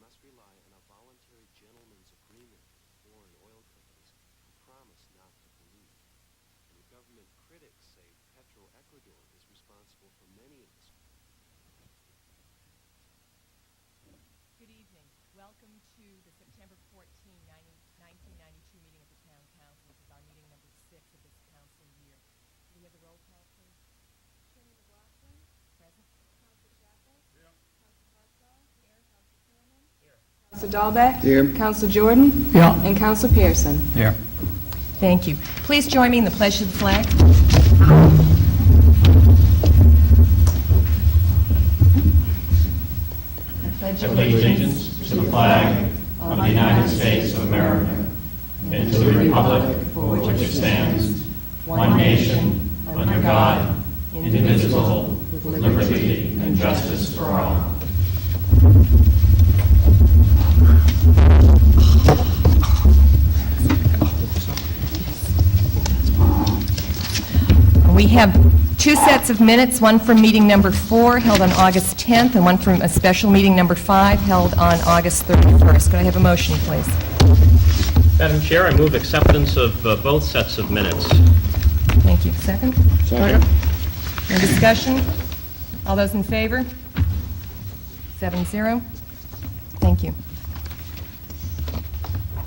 must rely on a voluntary gentleman's agreement with foreign oil companies who promise not to pollute. And the government critics say Petroecuador is responsible for many of the. Good evening. Welcome to the September 14, 1992 meeting of the Town Council. This is our meeting number 6 of this council year. Do we have the roll call, please? Chairman McLaughlin. Present. Council Chapel. Here. Council Hartzell. Here. Council Freeman. Here. Council Dahlbeck. Here. Council Jordan. Here. And Council Pearson. Here. Thank you. Please join me in the pledge to the flag. I pledge allegiance to the flag of the United States of America and to the republic for which it stands, one nation, under God, indivisible, with liberty and justice for all. We have two sets of minutes, one from meeting number 4 held on August 10th and one from a special meeting number 5 held on August 31st. Could I have a motion, please? Madam Chair, I move acceptance of both sets of minutes. Thank you. Second? Second. No discussion? All those in favor? 7-0. Thank you.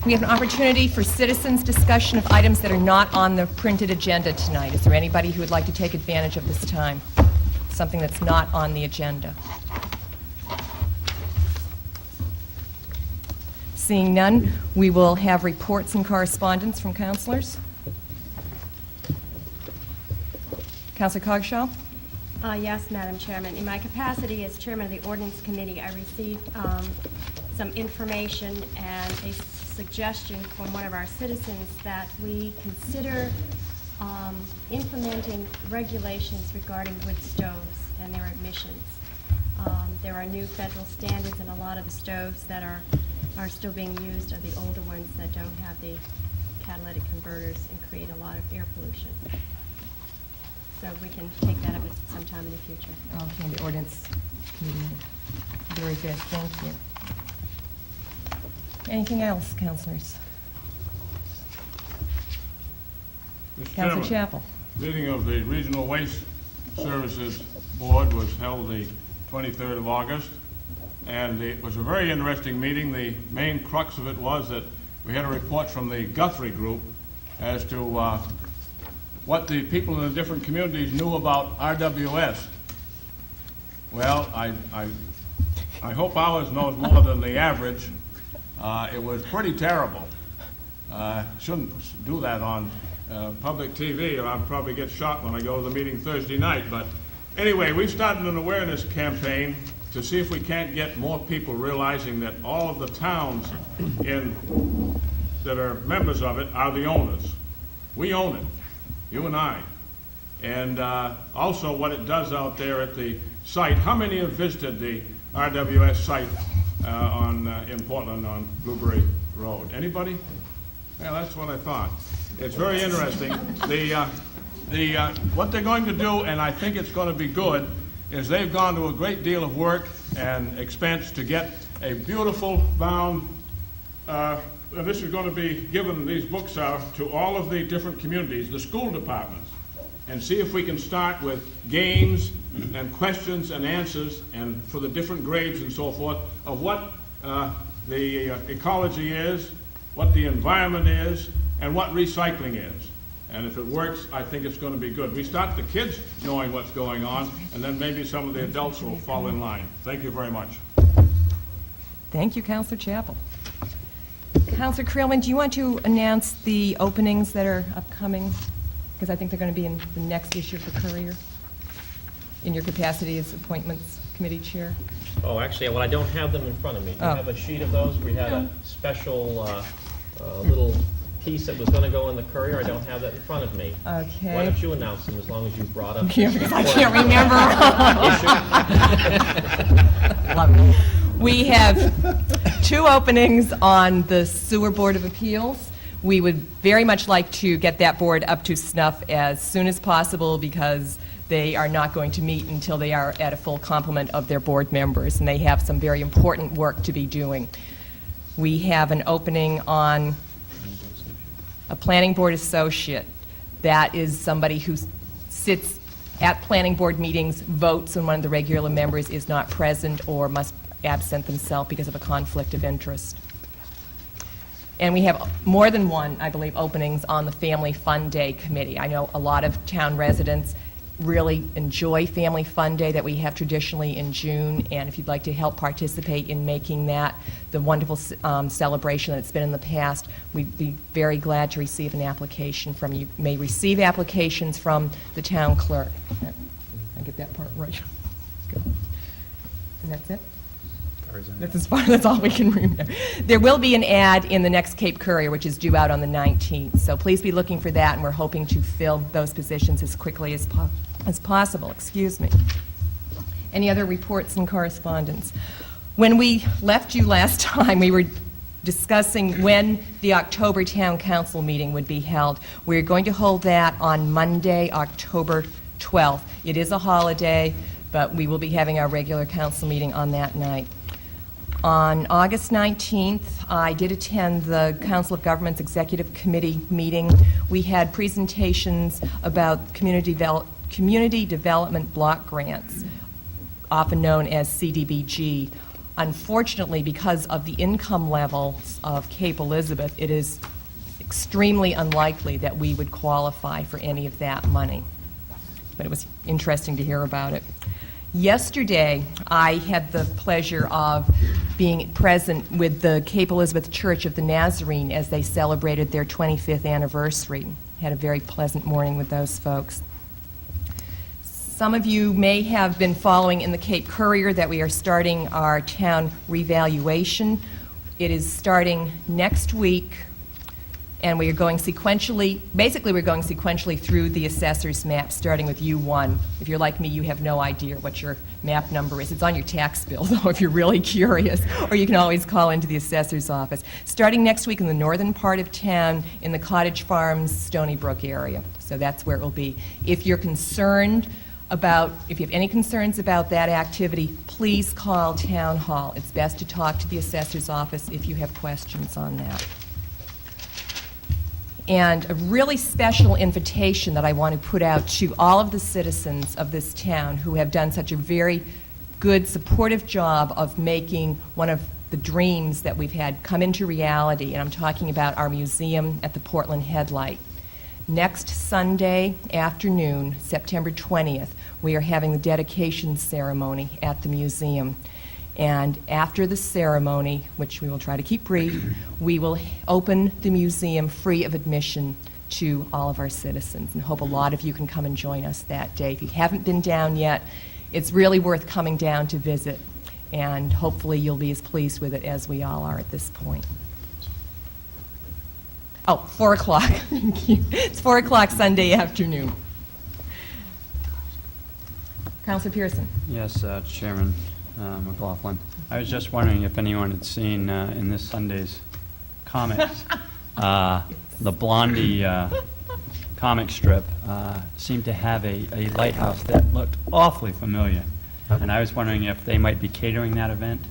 We have an opportunity for citizens' discussion of items that are not on the printed agenda tonight. Is there anybody who would like to take advantage of this time? Something that's not on the agenda. Seeing none, we will have reports and correspondence from councilors. Councilor Coggeshall? Yes, Madam Chairman. In my capacity as Chairman of the Ordinance Committee, I received some information and a suggestion from one of our citizens that we consider implementing regulations regarding wood stoves and their emissions. There are new federal standards, and a lot of the stoves that are still being used are the older ones that don't have the catalytic converters and create a lot of air pollution. So we can take that up at some time in the future. Okay, the ordinance committee. Very good, thank you. Anything else, councilors? Mr. Councilor Chairman, Chapel. meeting of the Regional Waste Services Board was held the 23rd of August, and it was a very interesting meeting. The main crux of it was that we had a report from the Guthrie Group as to what the people in the different communities knew about RWS. Well, I hope ours knows more than the average. It was pretty terrible. Shouldn't do that on public TV, or I'll probably get shot when I go to the meeting Thursday night. But anyway, we've started an awareness campaign to see if we can't get more people realizing that all of the towns that are members of it are the owners. We own it, you and I. And also what it does out there at the site. How many have visited the RWS site in Portland on Blueberry Road? Anybody? Yeah, that's what I thought. It's very interesting. What they're going to do, and I think it's going to be good, is they've gone to a great deal of work and expense to get a beautiful bound, and this is going to be given, these books are to all of the different communities, the school departments, and see if we can start with games and questions and answers, and for the different grades and so forth, of what the ecology is, what the environment is, and what recycling is. And if it works, I think it's going to be good. We start the kids knowing what's going on, and then maybe some of the adults will fall in line. Thank you very much. Thank you, Councilor Chapel. Councilor Creelman, do you want to announce the openings that are upcoming? Because I think they're going to be in the next issue of the Courier, in your capacity as Appointments Committee Chair. Oh, actually, well, I don't have them in front of me. Do you have a sheet of those? We had a special little piece that was going to go in the Courier. I don't have that in front of me. Okay. Why don't you announce them as long as you brought up Yeah, because I can't remember. Love it. We have 2 openings on the Sewer Board of Appeals. We would very much like to get that board up to snuff as soon as possible because they are not going to meet until they are at a full complement of their board members, and they have some very important work to be doing. We have an opening on a planning board associate. That is somebody who sits at planning board meetings, votes when one of the regular members is not present or must absent themselves because of a conflict of interest. And we have more than one, I believe, openings on the Family Fun Day Committee. I know a lot of town residents really enjoy Family Fun Day that we have traditionally in June, and if you'd like to help participate in making that the wonderful celebration that it's been in the past, we'd be very glad to receive an application from you. You may receive applications from the town clerk. I get that part right. Good. And that's it? That's as far, that's all we can remember. There will be an ad in the next Cape Courier, which is due out on the 19th. So please be looking for that, and we're hoping to fill those positions as quickly as possible. Excuse me. Any other reports and correspondence? When we left you last time, we were discussing when the October Town Council meeting would be held. We're going to hold that on Monday, October 12th. It is a holiday, but we will be having our regular council meeting on that night. On August 19th, I did attend the Council of Governments Executive Committee meeting. We had presentations about community development block grants, often known as CDBG. Unfortunately, because of the income levels of Cape Elizabeth, it is extremely unlikely that we would qualify for any of that money. But it was interesting to hear about it. Yesterday, I had the pleasure of being present with the Cape Elizabeth Church of the Nazarene as they celebrated their 25th anniversary. Had a very pleasant morning with those folks. Some of you may have been following in the Cape Courier that we are starting our town revaluation. It is starting next week, and we are going sequentially, basically we're going sequentially through the assessor's map, starting with U1. If you're like me, you have no idea what your map number is. It's on your tax bill, though, if you're really curious, or you can always call into the assessor's office. Starting next week in the northern part of town, in the Cottage Farms, Stony Brook area. So that's where it will be. If you're concerned about, if you have any concerns about that activity, please call Town Hall. It's best to talk to the assessor's office if you have questions on that. And a really special invitation that I want to put out to all of the citizens of this town who have done such a very good, supportive job of making one of the dreams that we've had come into reality, and I'm talking about our museum at the Portland Headlight. Next Sunday afternoon, September 20th, we are having the dedication ceremony at the museum. And after the ceremony, which we will try to keep brief, we will open the museum free of admission to all of our citizens, and hope a lot of you can come and join us that day. If you haven't been down yet, it's really worth coming down to visit, and hopefully you'll be as pleased with it as we all are at this point. Oh, 4 o'clock. Thank you. It's 4 o'clock Sunday afternoon. Councilor Pearson. Yes, Chairman McLaughlin. I was just wondering if anyone had seen in this Sunday's comics, the Blondie comic strip seemed to have a lighthouse that looked awfully familiar. And I was wondering if they might be catering that event.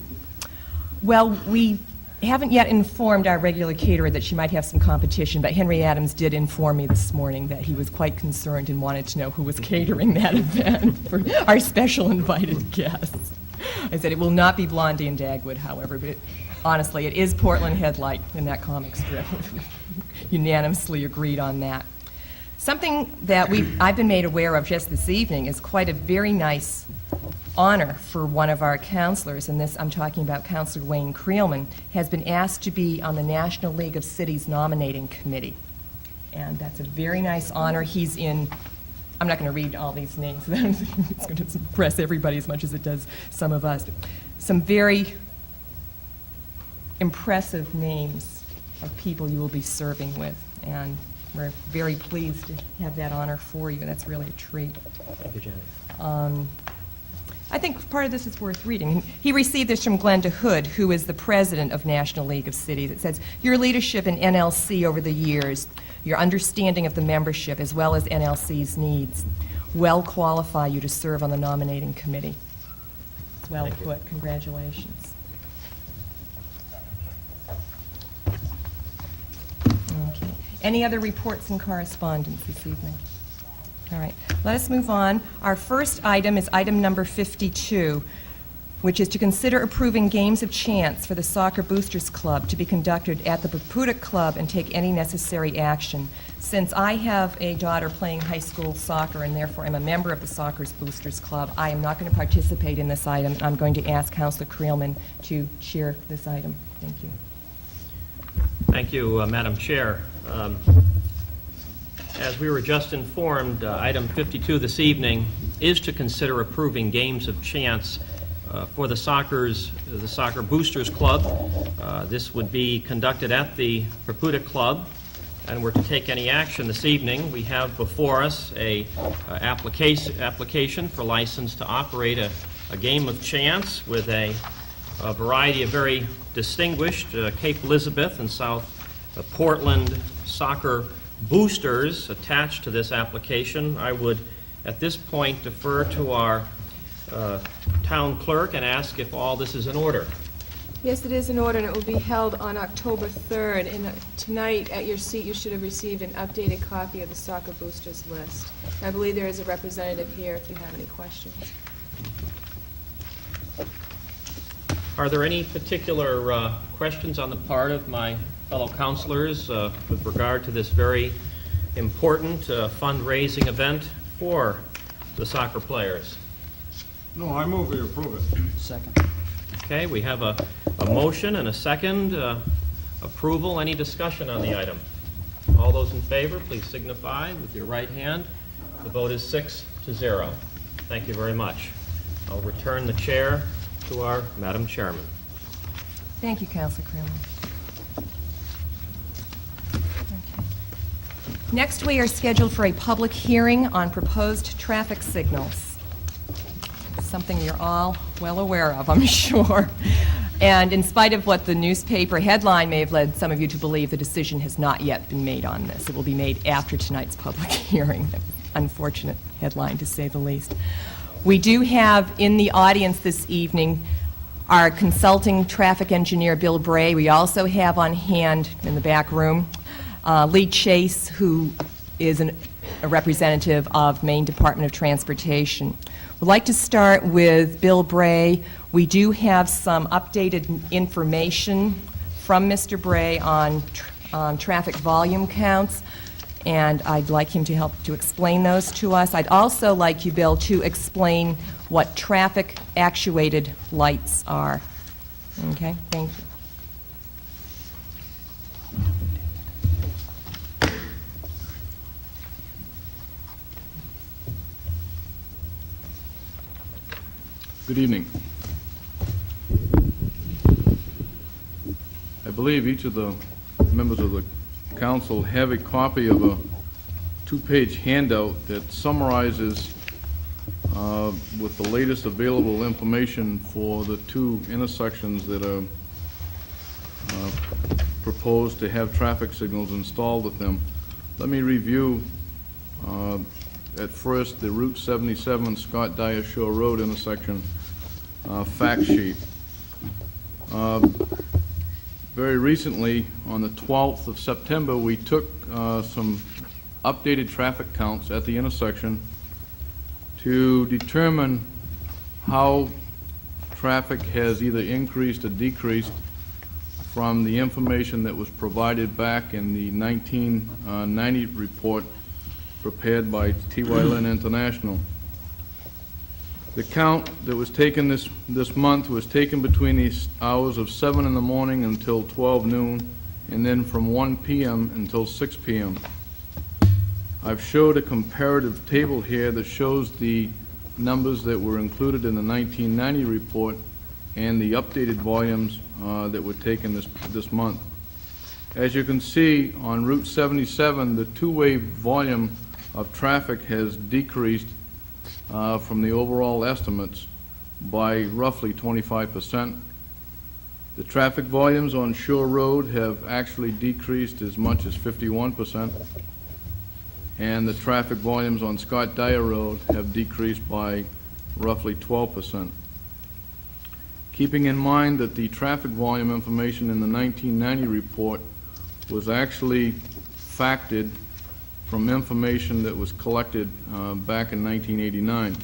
Well, we haven't yet informed our regular caterer that she might have some competition, but Henry Adams did inform me this morning that he was quite concerned and wanted to know who was catering that event for our special invited guests. I said it will not be Blondie and Dagwood, however, but honestly, it is Portland Headlight in that comic strip. Unanimously agreed on that. Something that I've been made aware of just this evening is quite a very nice honor for one of our counselors, and this, I'm talking about Counselor Wayne Creelman, has been asked to be on the National League of Cities nominating committee. And that's a very nice honor. He's in, I'm not going to read all these names, it's going to impress everybody as much as it does some of us. Some very impressive names of people you will be serving with, and we're very pleased to have that honor for you. That's really a treat. Thank you, Jenny. I think part of this is worth reading. He received this from Glenda Hood, who is the president of National League of Cities. It says, your leadership in NLC over the years, your understanding of the membership, as well as NLC's needs. well qualify you to serve on the nominating committee. It's well Thank you. put. Congratulations. Okay. Any other reports and correspondence this evening? All right. Let us move on. Our first item is item number 52, which is to consider approving games of chance for the Soccer Boosters Club to be conducted at the Paputic Club and take any necessary action. Since I have a daughter playing high school soccer and therefore I'm a member of the Soccer Boosters Club, I am not going to participate in this item. I'm going to ask Councilor Creelman to chair this item. Thank you. Thank you, Madam Chair. As we were just informed, item 52 this evening is to consider approving games of chance for the Soccer Boosters Club. This would be conducted at the Paputic Club, and we're to take any action this evening. We have before us a application for license to operate a game of chance with a variety of very distinguished Cape Elizabeth and South Portland soccer boosters attached to this application. I would, at this point, defer to our town clerk and ask if all this is in order. Yes, it is in order, and it will be held on October 3rd. And tonight, at your seat, you should have received an updated copy of the Soccer Boosters list. I believe there is a representative here if you have any questions. Are there any particular questions on the part of my fellow councilors with regard to this very important fundraising event for the soccer players? No, I move we approve it. Second. Okay, we have a motion and a second approval. Any discussion on the item? All those in favor, please signify with your right hand. The vote is 6-0. Thank you very much. I'll return the chair to our Madam Chairman. Thank you, Councilor Creelman. Next, we are scheduled for a public hearing on proposed traffic signals. Something you're all well aware of, I'm sure. And in spite of what the newspaper headline may have led some of you to believe, the decision has not yet been made on this. It will be made after tonight's public hearing. Unfortunate headline, to say the least. We do have in the audience this evening our consulting traffic engineer, Bill Bray. We also have on hand in the back room Lee Chase, who is a representative of Maine Department of Transportation. We'd like to start with Bill Bray. We do have some updated information from Mr. Bray on traffic volume counts, and I'd like him to help to explain those to us. I'd also like you, Bill, to explain what traffic actuated lights are. Okay, thank you. Good evening. I believe each of the members of the council have a copy of a two-page handout that summarizes with the latest available information for the two intersections that are proposed to have traffic signals installed at them. Let me review at first the Route 77 Scott Dyer Shore Road intersection fact sheet. Very recently, on the 12th of September, we took some updated traffic counts at the intersection to determine how traffic has either increased or decreased from the information that was provided back in the 1990 report prepared by T.Y. Lynn International. The count that was taken this month was taken between the hours of 7 in the morning until 12 noon, and then from 1 p.m. until 6 p.m. I've showed a comparative table here that shows the numbers that were included in the 1990 report and the updated volumes that were taken this month. As you can see, on Route 77, the two-way volume of traffic has decreased from the overall estimates by roughly 25%. The traffic volumes on Shore Road have actually decreased as much as 51%. and the traffic volumes on Scott Dyer Road have decreased by roughly 12%. Keeping in mind that the traffic volume information in the 1990 report was actually factored from information that was collected back in 1989.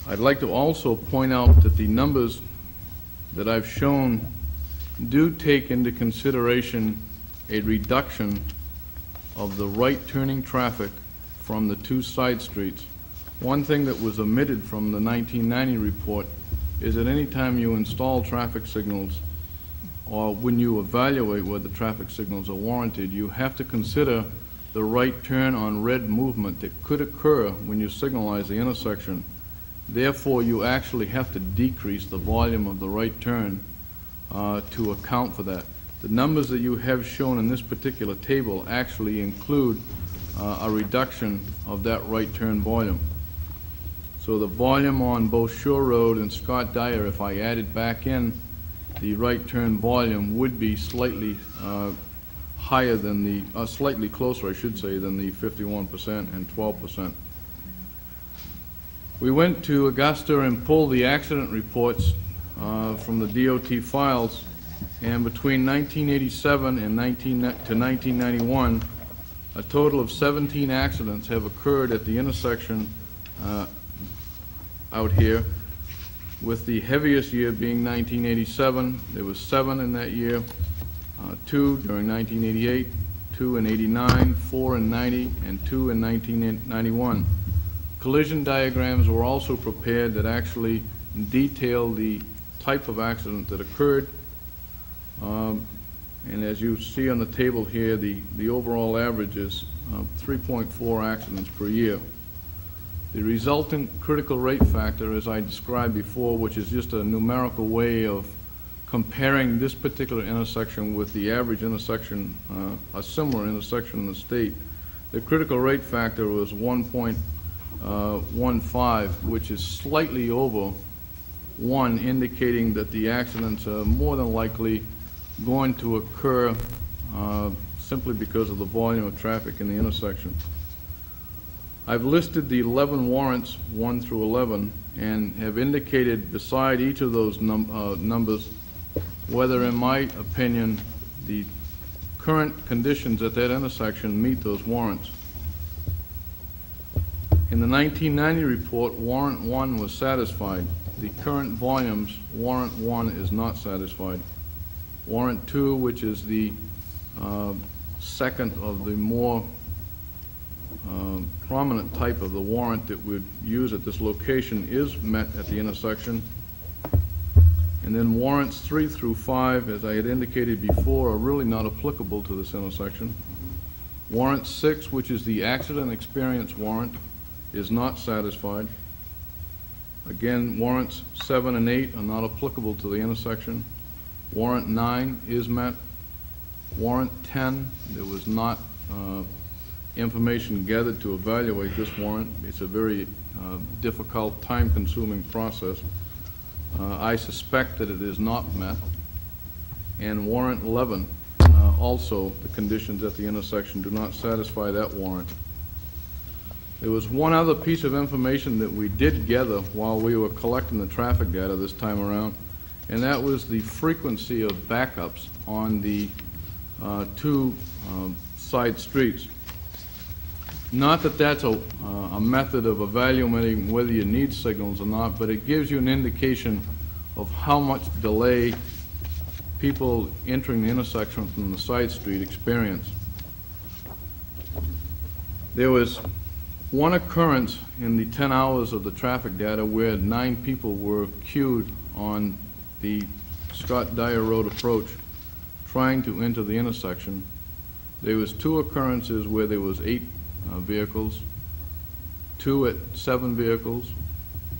I'd like to also point out that the numbers that I've shown do take into consideration a reduction of the right turning traffic from the two side streets. One thing that was omitted from the 1990 report is that any time you install traffic signals, or when you evaluate whether traffic signals are warranted, you have to consider the right turn on red movement that could occur when you signalize the intersection. Therefore, you actually have to decrease the volume of the right turn to account for that. The numbers that you have shown in this particular table actually include a reduction of that right turn volume. So the volume on both Shore Road and Scott Dyer, if I added back in the right turn volume, would be slightly higher than the, slightly closer, I should say, than the 51% and 12%. We went to Augusta and pulled the accident reports from the DOT files, and between 1987 and 1991, a total of 17 accidents have occurred at the intersection out here, with the heaviest year being 1987. There was 7 in that year, 2 during 1988, 2 in 89, 4 in 90, and 2 in 1991. Collision diagrams were also prepared that actually detail the type of accident that occurred. And as you see on the table here, the overall average is 3.4 accidents per year. The resultant critical rate factor, as I described before, which is just a numerical way of comparing this particular intersection with the average intersection, a similar intersection in the state, the critical rate factor was 1.15, which is slightly over 1, indicating that the accidents are more than likely going to occur simply because of the volume of traffic in the intersection. I've listed the 11 warrants, 1 through 11, and have indicated beside each of those numbers whether, in my opinion, the current conditions at that intersection meet those warrants. In the 1990 report, warrant 1 was satisfied. The current volumes, warrant 1 is not satisfied. Warrant 2, which is the second of the more prominent type of the warrant that we'd use at this location, is met at the intersection. And then warrants 3 through 5, as I had indicated before, are really not applicable to this intersection. Warrant 6, which is the accident experience warrant, is not satisfied. Again, warrants 7 and 8 are not applicable to the intersection. Warrant 9 is met. Warrant 10, there was not information gathered to evaluate this warrant. It's a very difficult, time-consuming process. I suspect that it is not met. And warrant 11, also the conditions at the intersection do not satisfy that warrant. There was one other piece of information that we did gather while we were collecting the traffic data this time around, and that was the frequency of backups on the two side streets. Not that that's a method of evaluating whether you need signals or not, but it gives you an indication of how much delay people entering the intersection from the side street experience. There was one occurrence in the 10 hours of the traffic data where 9 people were queued on the Scott Dyer Road approach trying to enter the intersection. There was 2 occurrences where there was 8 vehicles, 2 at 7 vehicles,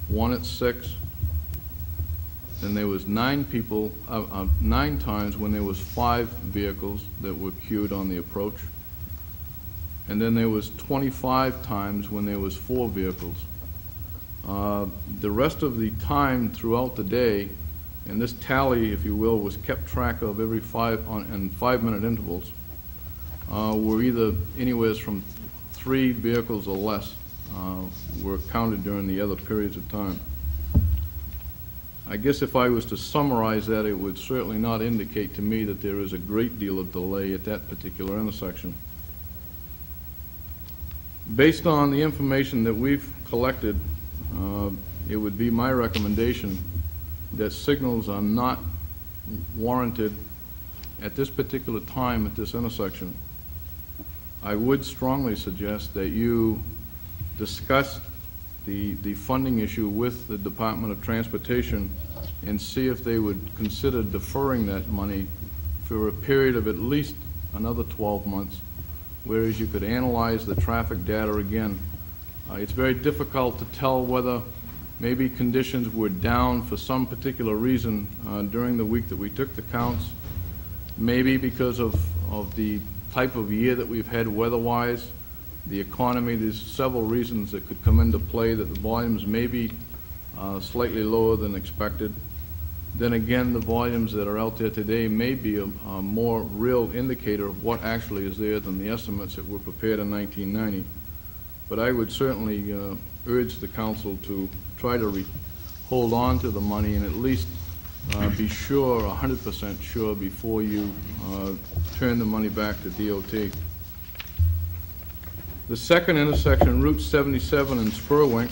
1 at 6. Then there was 9 people, 9 times when there was 5 vehicles that were queued on the approach. And then there was 25 times when there was 4 vehicles. The rest of the time throughout the day, and this tally, if you will, was kept track of every in 5-minute intervals, were either anywhere from 3 vehicles or less were counted during the other periods of time. I guess if I was to summarize that, it would certainly not indicate to me that there is a great deal of delay at that particular intersection. Based on the information that we've collected, it would be my recommendation that signals are not warranted at this particular time at this intersection. I would strongly suggest that you discuss the funding issue with the Department of Transportation and see if they would consider deferring that money for a period of at least another 12 months, whereas you could analyze the traffic data again. It's very difficult to tell whether maybe conditions were down for some particular reason during the week that we took the counts, maybe because of the type of year that we've had weather-wise, the economy. There's several reasons that could come into play that the volumes may be slightly lower than expected. Then again, the volumes that are out there today may be a more real indicator of what actually is there than the estimates that were prepared in 1990. But I would certainly urge the council to try to hold on to the money and at least be sure, 100% sure, before you turn the money back to DOT. The second intersection, Route 77 in Spurwink,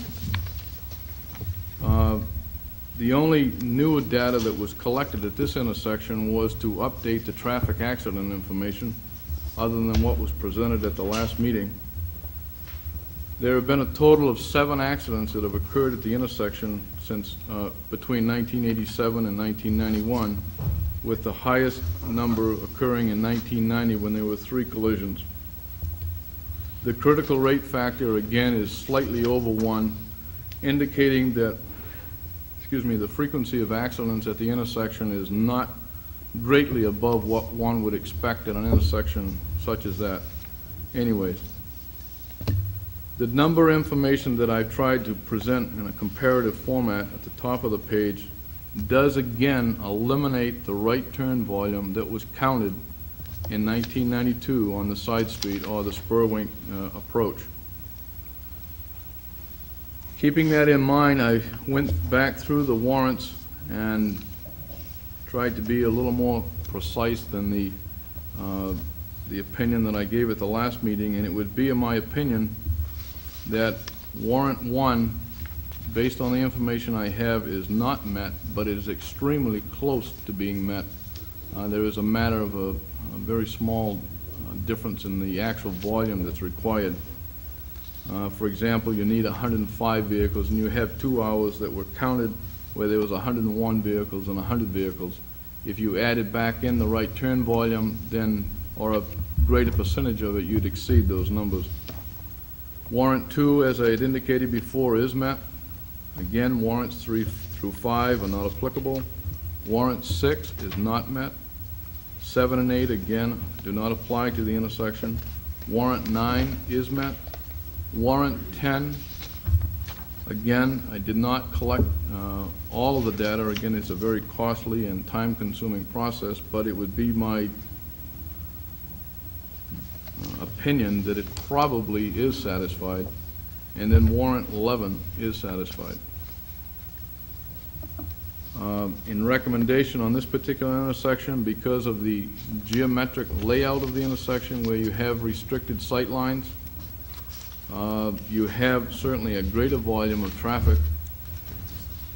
the only newer data that was collected at this intersection was to update the traffic accident information, other than what was presented at the last meeting. There have been a total of 7 accidents that have occurred at the intersection since between 1987 and 1991, with the highest number occurring in 1990 when there were 3 collisions. The critical rate factor, again, is slightly over 1, indicating that, the frequency of accidents at the intersection is not greatly above what one would expect at an intersection such as that. Anyways, the number information that I've tried to present in a comparative format at the top of the page does again eliminate the right turn volume that was counted in 1992 on the side street or the Spurwink approach. Keeping that in mind, I went back through the warrants and tried to be a little more precise than the opinion that I gave at the last meeting, and it would be in my opinion that warrant 1, based on the information I have, is not met, but it is extremely close to being met. There is a matter of a very small difference in the actual volume that's required. For example, you need 105 vehicles, and you have 2 hours that were counted where there was 101 vehicles and 100 vehicles. If you added back in the right turn volume, then, or a greater percentage of it, you'd exceed those numbers. Warrant 2, as I had indicated before, is met. Again, warrants 3 through 5 are not applicable. Warrant 6 is not met. 7 and 8, again, do not apply to the intersection. Warrant 9 is met. Warrant 10, again, I did not collect all of the data. Again, it's a very costly and time-consuming process, but it would be my opinion that it probably is satisfied. And then warrant 11 is satisfied. In recommendation on this particular intersection, because of the geometric layout of the intersection where you have restricted sight lines, you have certainly a greater volume of traffic,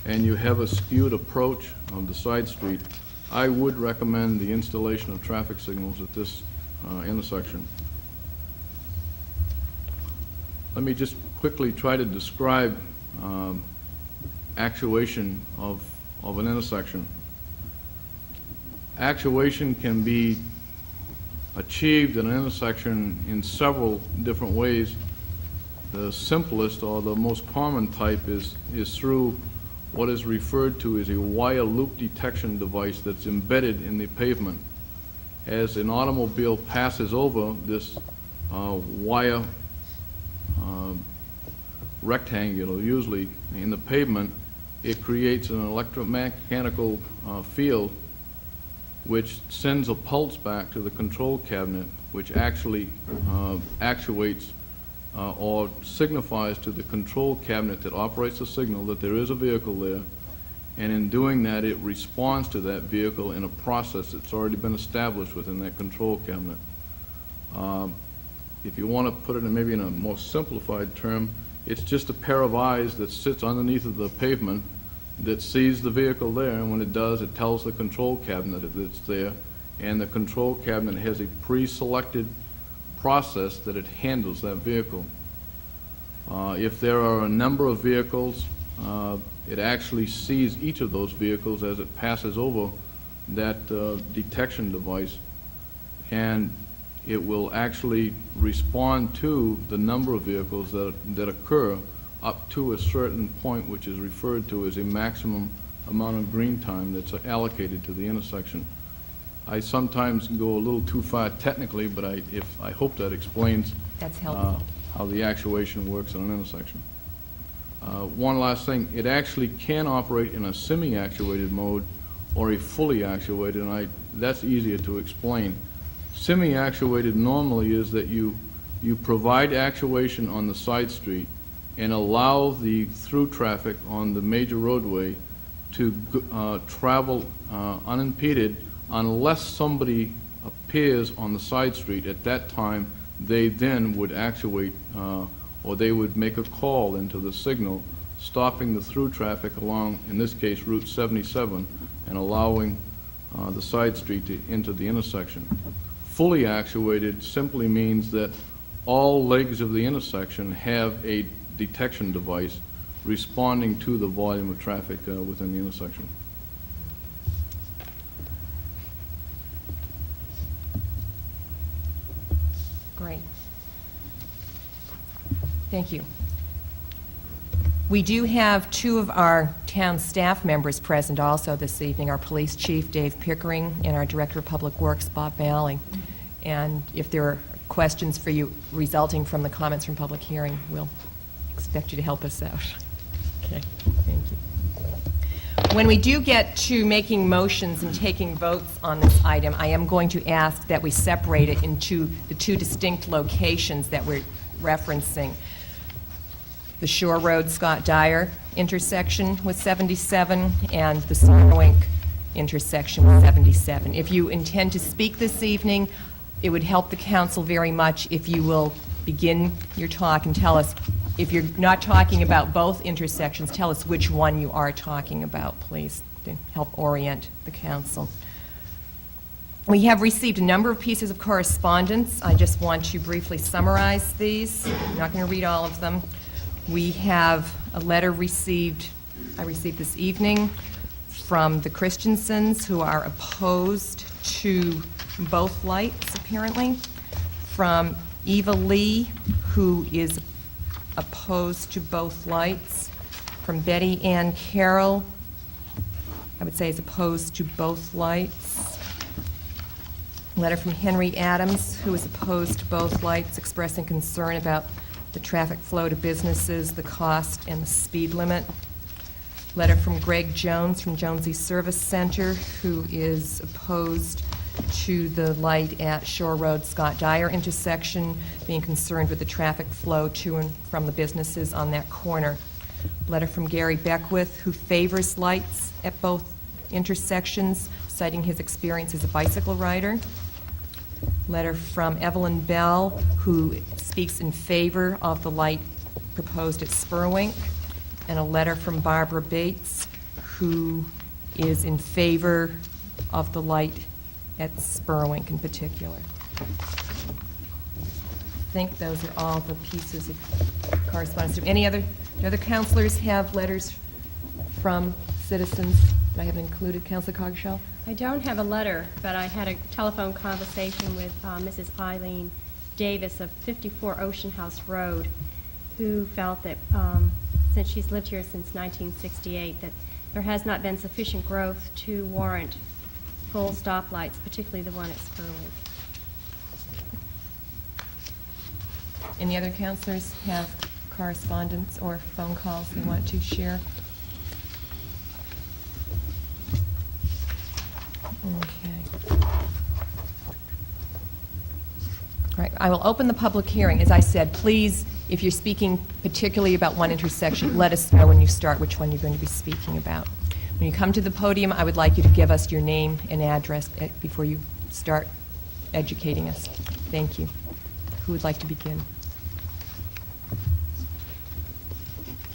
and you have a skewed approach of the side street. I would recommend the installation of traffic signals at this intersection. Let me just quickly try to describe actuation of an intersection. Actuation can be achieved in an intersection in several different ways. The simplest or the most common type is through what is referred to as a wire loop detection device that's embedded in the pavement. As an automobile passes over this wire rectangular, usually in the pavement, it creates an electromechanical field which sends a pulse back to the control cabinet, which actually actuates or signifies to the control cabinet that operates the signal that there is a vehicle there, and in doing that, it responds to that vehicle in a process that's already been established within that control cabinet. If you want to put it in maybe in a more simplified term, it's just a pair of eyes that sits underneath of the pavement that sees the vehicle there, and when it does, it tells the control cabinet that it's there, and the control cabinet has a pre-selected process that it handles that vehicle. If there are a number of vehicles, it actually sees each of those vehicles as it passes over that detection device, and it will actually respond to the number of vehicles that occur up to a certain point, which is referred to as a maximum amount of green time that's allocated to the intersection. I sometimes go a little too far technically, but I hope that explains That's helpful. how the actuation works in an intersection. One last thing, it actually can operate in a semi-actuated mode or a fully actuated, and that's easier to explain. Semi-actuated normally is that you provide actuation on the side street and allow the through traffic on the major roadway to travel unimpeded unless somebody appears on the side street. At that time, they then would actuate or they would make a call into the signal, stopping the through traffic along, in this case, Route 77, and allowing the side street to enter the intersection. Fully actuated simply means that all legs of the intersection have a detection device responding to the volume of traffic within the intersection. Great. Thank you. We do have two of our town staff members present also this evening, our police chief, Dave Pickering, and our director of public works, Bob Bally. And if there are questions for you resulting from the comments from public hearing, we'll expect you to help us out. Okay, thank you. When we do get to making motions and taking votes on this item, I am going to ask that we separate it into the two distinct locations that we're referencing. The Shore Road Scott Dyer intersection with 77 and the Starwink intersection with 77. If you intend to speak this evening, it would help the council very much if you will begin your talk and tell us, if you're not talking about both intersections, tell us which one you are talking about, please, to help orient the council. We have received a number of pieces of correspondence. I just want to briefly summarize these. I'm not going to read all of them. We have a letter I received this evening from the Christensens, who are opposed to both lights, apparently, from Eva Lee, who is opposed to both lights, from Betty Ann Carroll, I would say is opposed to both lights. A letter from Henry Adams, who is opposed to both lights, expressing concern about the traffic flow to businesses, the cost, and the speed limit. Letter from Greg Jones from Jonesy Service Center, who is opposed to the light at Shore Road Scott Dyer intersection, being concerned with the traffic flow to and from the businesses on that corner. Letter from Gary Beckwith, who favors lights at both intersections, citing his experience as a bicycle rider. Letter from Evelyn Bell, who speaks in favor of the light proposed at Spurwink. And a letter from Barbara Bates, who is in favor of the light at Spurwink in particular. I think those are all the pieces of correspondence. Do any other counselors have letters from citizens that I have included? Councilor Coggeshall? I don't have a letter, but I had a telephone conversation with Mrs. Eileen Davis of 54 Ocean House Road, who felt that since she's lived here since 1968, that there has not been sufficient growth to warrant full stoplights, particularly the one at Spurwink. Any other counselors have correspondence or phone calls they want to share? Okay. All right, I will open the public hearing. As I said, please, if you're speaking particularly about one intersection, let us know when you start which one you're going to be speaking about. When you come to the podium, I would like you to give us your name and address before you start educating us. Thank you. Who would like to begin?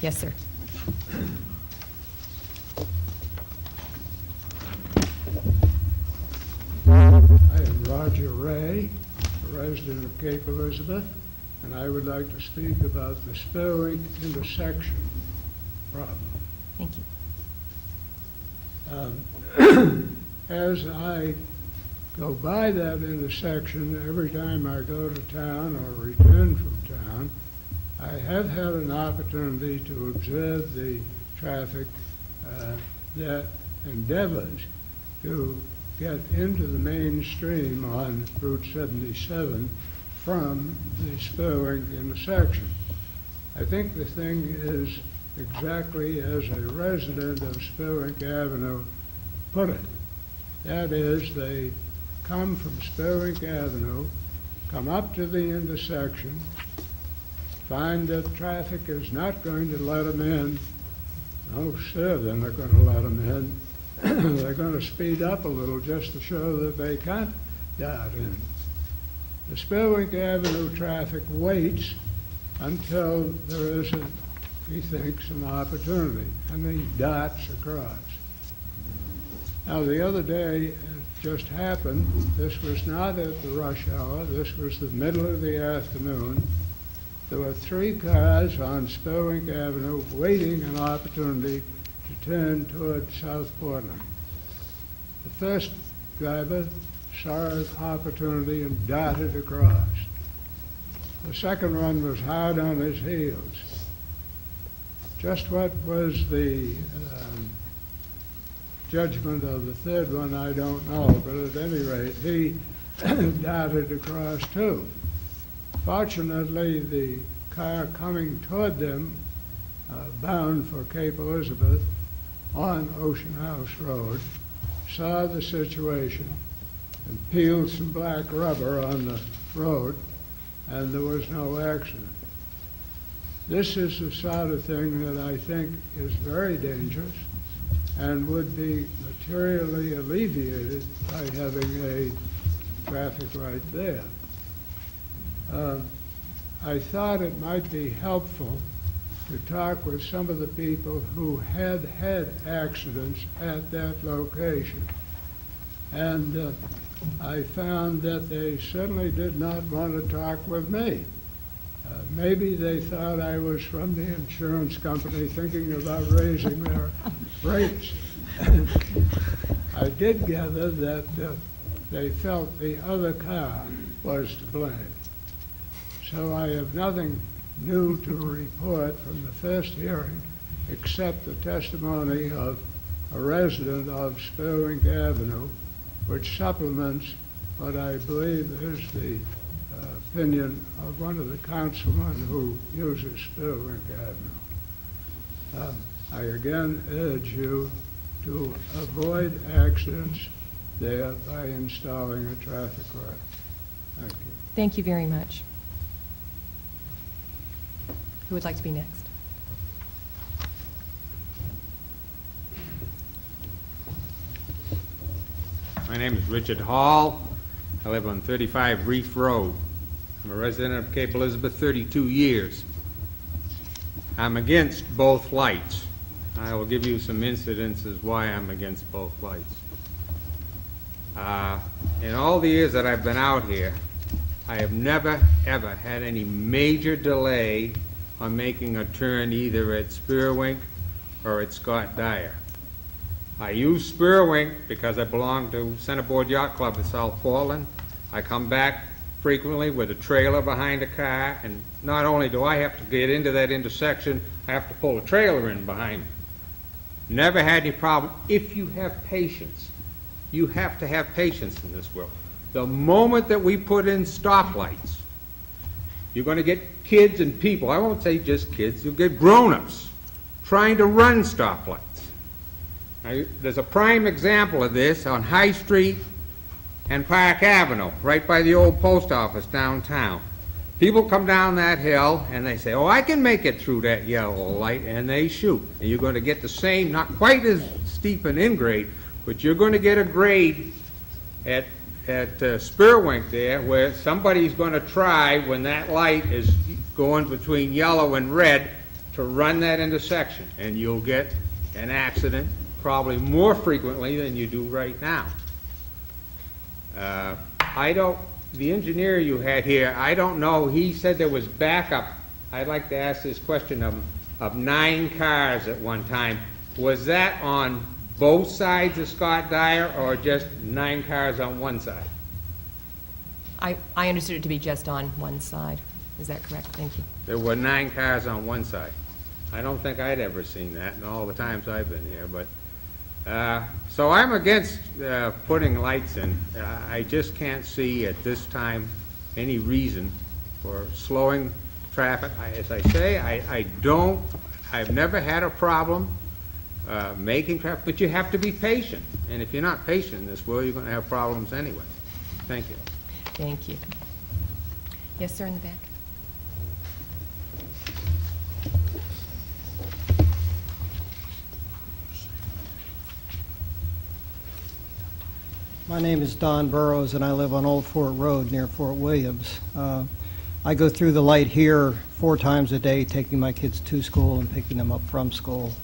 Yes, sir. I am Roger Ray, a resident of Cape Elizabeth, and I would like to speak about the Spurwink intersection problem. Thank you. As I go by that intersection every time I go to town or return from town, I have had an opportunity to observe the traffic that endeavors to get into the mainstream on Route 77 from the Spurwink intersection. I think the thing is exactly as a resident of Spurwink Avenue put it. That is, they come from Spurwink Avenue, come up to the intersection, find that traffic is not going to let them in. No, sir, they're not going to let them in. They're going to speed up a little just to show that they can't dart in. The Spurwink Avenue traffic waits until there is, he thinks, an opportunity, and he darts across. Now, the other day, it just happened, this was not at the rush hour, this was the middle of the afternoon. There were 3 cars on Spurwink Avenue waiting an opportunity to turn toward South Portland. The first driver saw an opportunity and darted across. The second one was hard on his heels. Just what was the judgment of the third one, I don't know, but at any rate, he darted across too. Fortunately, the car coming toward them, bound for Cape Elizabeth on Ocean House Road, saw the situation and peeled some black rubber on the road, and there was no accident. This is the sort of thing that I think is very dangerous and would be materially alleviated by having a traffic light there. I thought it might be helpful to talk with some of the people who had had accidents at that location. And I found that they certainly did not want to talk with me. Maybe they thought I was from the insurance company thinking about raising their rates. I did gather that they felt the other car was to blame. So I have nothing new to report from the first hearing except the testimony of a resident of Spurwink Avenue, which supplements what I believe is the opinion of one of the councilmen who uses Spurwink Avenue. I again urge you to avoid accidents there by installing a traffic light. Thank you. Thank you very much. Who would like to be next? My name is Richard Hall. I live on 35 Reef Road. I'm a resident of Cape Elizabeth 32 years. I'm against both lights. I will give you some incidences why I'm against both lights. In all the years that I've been out here, I have never, ever had any major delay on making a turn either at Spurwink or at Scott Dyer. I use Spurwink because I belong to Centerboard Yacht Club in South Portland. I come back frequently with a trailer behind a car, and not only do I have to get into that intersection, I have to pull a trailer in behind me. Never had any problem if you have patience. You have to have patience in this world. The moment that we put in stoplights, you're going to get kids and people, I won't say just kids, you'll get grown-ups trying to run stoplights. Now, there's a prime example of this on High Street and Park Avenue, right by the old post office downtown. People come down that hill and they say, oh, I can make it through that yellow light, and they shoot. And you're going to get the same, not quite as steep an in-grade, but you're going to get a grade at Spearwink there, where somebody's going to try, when that light is going between yellow and red, to run that intersection, and you'll get an accident probably more frequently than you do right now. The engineer you had here, I don't know, he said there was backup. I'd like to ask this question of 9 cars at one time. Was that on both sides of Scott Dyer, or just 9 cars on one side? I understood it to be just on one side. Is that correct? Thank you. There were 9 cars on one side. I don't think I'd ever seen that in all the times I've been here, but, so I'm against putting lights in. I just can't see at this time any reason for slowing traffic. As I say, I've never had a problem making traffic, but you have to be patient. And if you're not patient in this world, you're going to have problems anyway. Thank you. Thank you. Yes, sir, in the back. My name is Don Burrows, and I live on Old Fort Road near Fort Williams. I go through the light here 4 times a day, taking my kids to school and picking them up from school.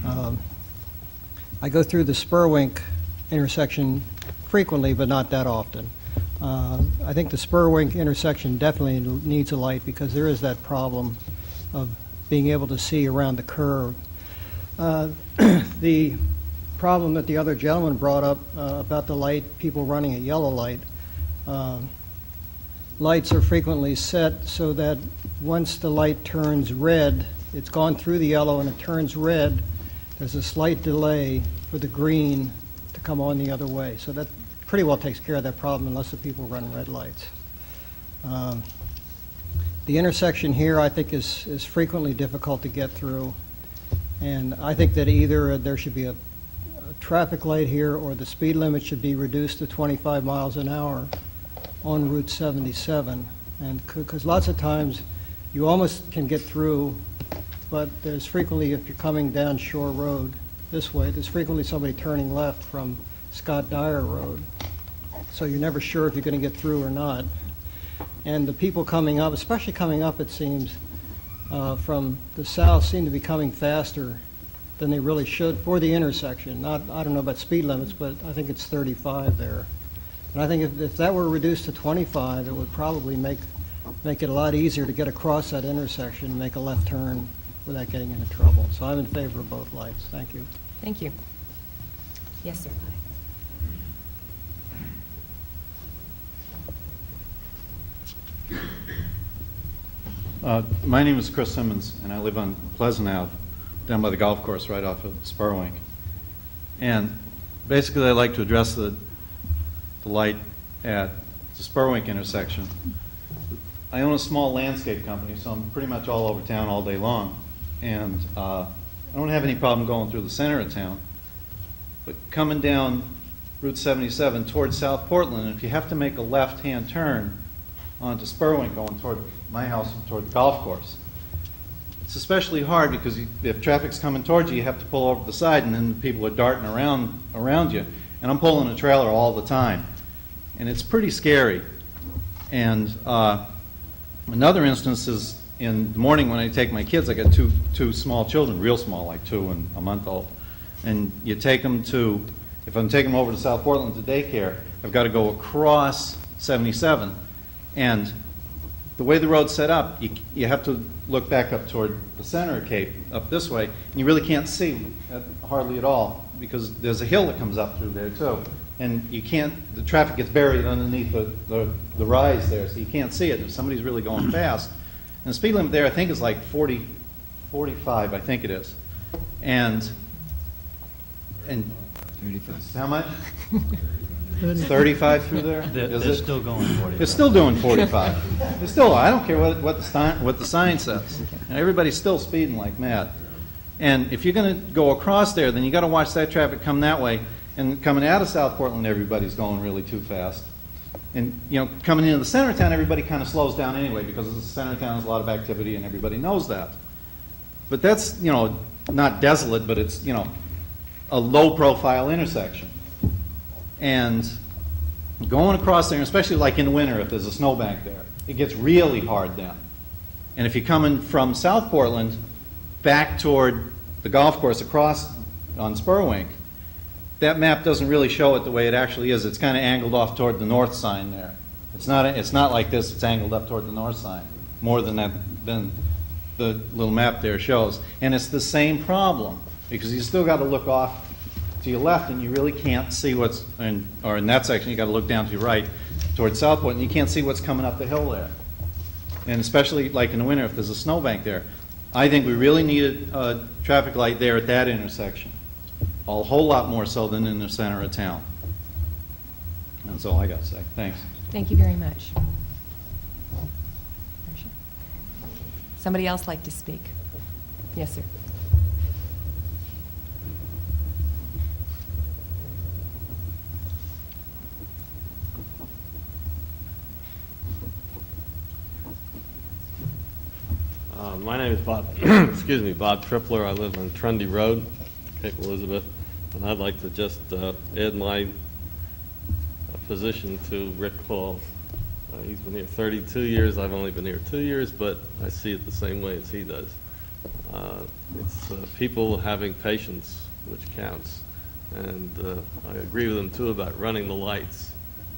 I go through the Spurwink intersection frequently, but not that often. I think the Spurwink intersection definitely needs a light, because there is that problem of being able to see around the curve. The problem that the other gentleman brought up about the light, people running a yellow light, lights are frequently set so that once the light turns red, it's gone through the yellow and it turns red, there's a slight delay for the green to come on the other way. So that pretty well takes care of that problem, unless the people run red lights. The intersection here, I think, is frequently difficult to get through, and I think that either there should be a traffic light here, or the speed limit should be reduced to 25 miles an hour on Route 77. And because lots of times you almost can get through, but there's frequently, if you're coming down Shore Road this way, there's frequently somebody turning left from Scott Dyer Road. So you're never sure if you're going to get through or not. And the people coming up, especially coming up, it seems, from the south, seem to be coming faster than they really should for the intersection. I don't know about speed limits, but I think it's 35 there. And I think if that were reduced to 25, it would probably make it a lot easier to get across that intersection and make a left turn without getting into trouble. So I'm in favor of both lights. Thank you. Thank you. Yes, sir. My name is Chris Simmons, and I live on Pleasant Ave, down by the golf course right off of Spurwink. And basically, I'd like to address the light at the Spurwink intersection. I own a small landscape company, so I'm pretty much all over town all day long. And I don't have any problem going through the center of town. But coming down Route 77 towards South Portland, if you have to make a left-hand turn onto Spurwink going toward my house and toward the golf course, it's especially hard because if traffic's coming towards you, you have to pull over to the side, and then people are darting around you. And I'm pulling a trailer all the time. And it's pretty scary. And another instance is in the morning when I take my kids. I got two small children, real small, like 2 and a month old. And you take them to, if I'm taking them over to South Portland to daycare, I've got to go across 77. And the way the road's set up, you have to look back up toward the center of Cape, up this way, and you really can't see hardly at all, because there's a hill that comes up through there too. And you can't, the traffic gets buried underneath the rise there, so you can't see it if somebody's really going fast. And the speed limit there, I think, is like 45, I think it is. And 35. How much? It's 35 through there? They're still going 45. They're still doing 45. They're still, I don't care what the sign says. And everybody's still speeding like mad. And if you're going to go across there, then you got to watch that traffic come that way. And coming out of South Portland, everybody's going really too fast. And, you know, coming into the center of town, everybody kind of slows down anyway, because the center of town has a lot of activity and everybody knows that. But that's, you know, not desolate, but it's, you know, a low-profile intersection. And going across there, especially like in the winter if there's a snowbank there, it gets really hard then. And if you're coming from South Portland back toward the golf course across on Spurwink, that map doesn't really show it the way it actually is. It's kind of angled off toward the north sign there. It's not like this, it's angled up toward the north sign, more than that, than the little map there shows. And it's the same problem, because you still got to look off to your left, and you really can't see what's, or in that section, you got to look down to your right towards Southport, and you can't see what's coming up the hill there. And especially like in the winter, if there's a snowbank there. I think we really need a traffic light there at that intersection. A whole lot more so than in the center of town. That's all I got to say. Thanks. Thank you very much. Somebody else like to speak? Yes, sir. My name is Bob, excuse me, Bob Tripler. I live on Trundy Road, Cape Elizabeth, and I'd like to just add my position to Rick Hall's. He's been here 32 years. I've only been here 2 years, but I see it the same way as he does. It's people having patience, which counts. And I agree with him, too, about running the lights.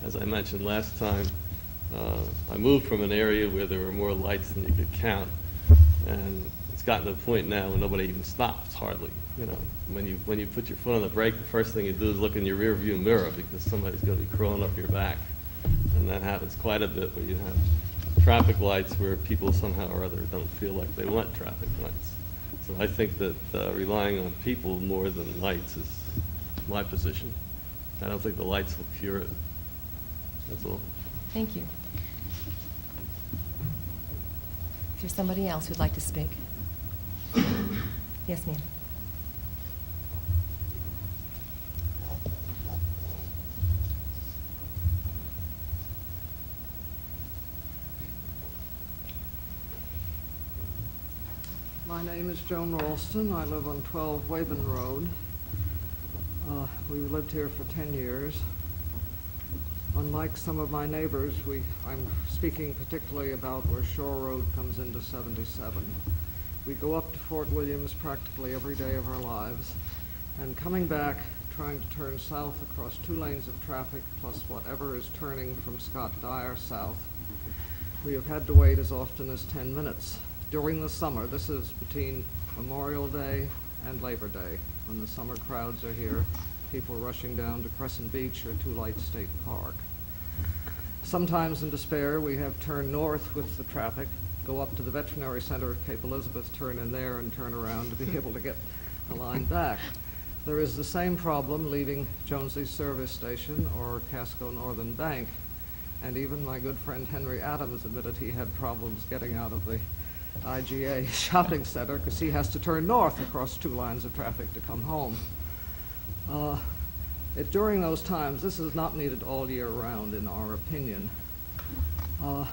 As I mentioned last time, I moved from an area where there were more lights than you could count. And it's gotten to the point now where nobody even stops, hardly. You know, when you put your foot on the brake, the first thing you do is look in your rear view mirror, because somebody's going to be crawling up your back. And that happens quite a bit where you have traffic lights where people somehow or other don't feel like they want traffic lights. So I think that relying on people more than lights is my position. I don't think the lights will cure it. That's all. Thank you. Is there somebody else who'd like to speak? Yes, ma'am. My name is Joan Ralston. I live on 12 Waben Road. We've lived here for 10 years. Unlike some of my neighbors, I'm speaking particularly about where Shore Road comes into 77. We go up to Fort Williams practically every day of our lives, and coming back, trying to turn south across 2 lanes of traffic plus whatever is turning from Scott Dyer south, we have had to wait as often as 10 minutes. During the summer, this is between Memorial Day and Labor Day, when the summer crowds are here, people rushing down to Crescent Beach or to Light State Park. Sometimes in despair, we have turned north with the traffic, go up to the Veterinary Center at Cape Elizabeth, turn in there and turn around to be able to get the line back. There is the same problem leaving Jonesy's Service Station or Casco Northern Bank, and even my good friend Henry Adams admitted he had problems getting out of the IGA shopping center because he has to turn north across 2 lines of traffic to come home. During those times, this is not needed all year round in our opinion, but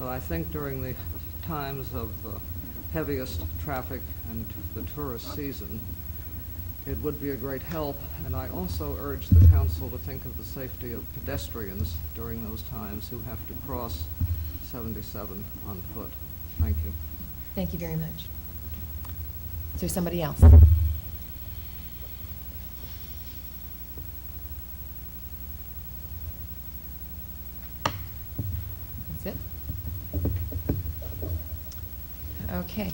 I think during the times of the heaviest traffic and the tourist season, it would be a great help, and I also urge the council to think of the safety of pedestrians during those times who have to cross 77 on foot. Thank you. Thank you very much. Is there somebody else? That's it? Okay.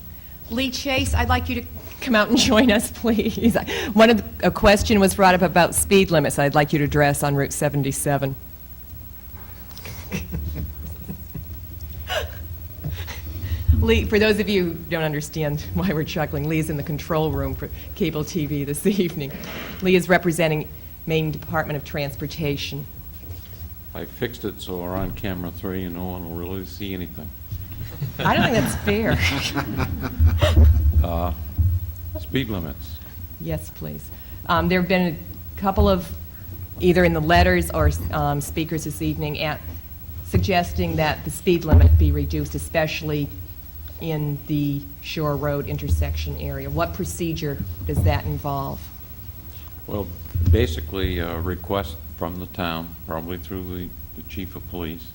Lee Chase, I'd like you to come out and join us, please. A question was brought up about speed limits I'd like you to address on Route 77. Lee, for those of you who don't understand why we're chuckling, Lee is in the control room for cable TV this evening. Lee is representing Maine Department of Transportation. I fixed it so we're on camera 3 and no one will really see anything. I don't think that's fair. Speed limits. Yes, please. There have been a couple of, either in the letters or speakers this evening, suggesting that the speed limit be reduced, especially in the Shore Road intersection area. What procedure does that involve? Well, basically, a request from the town, probably through the chief of police,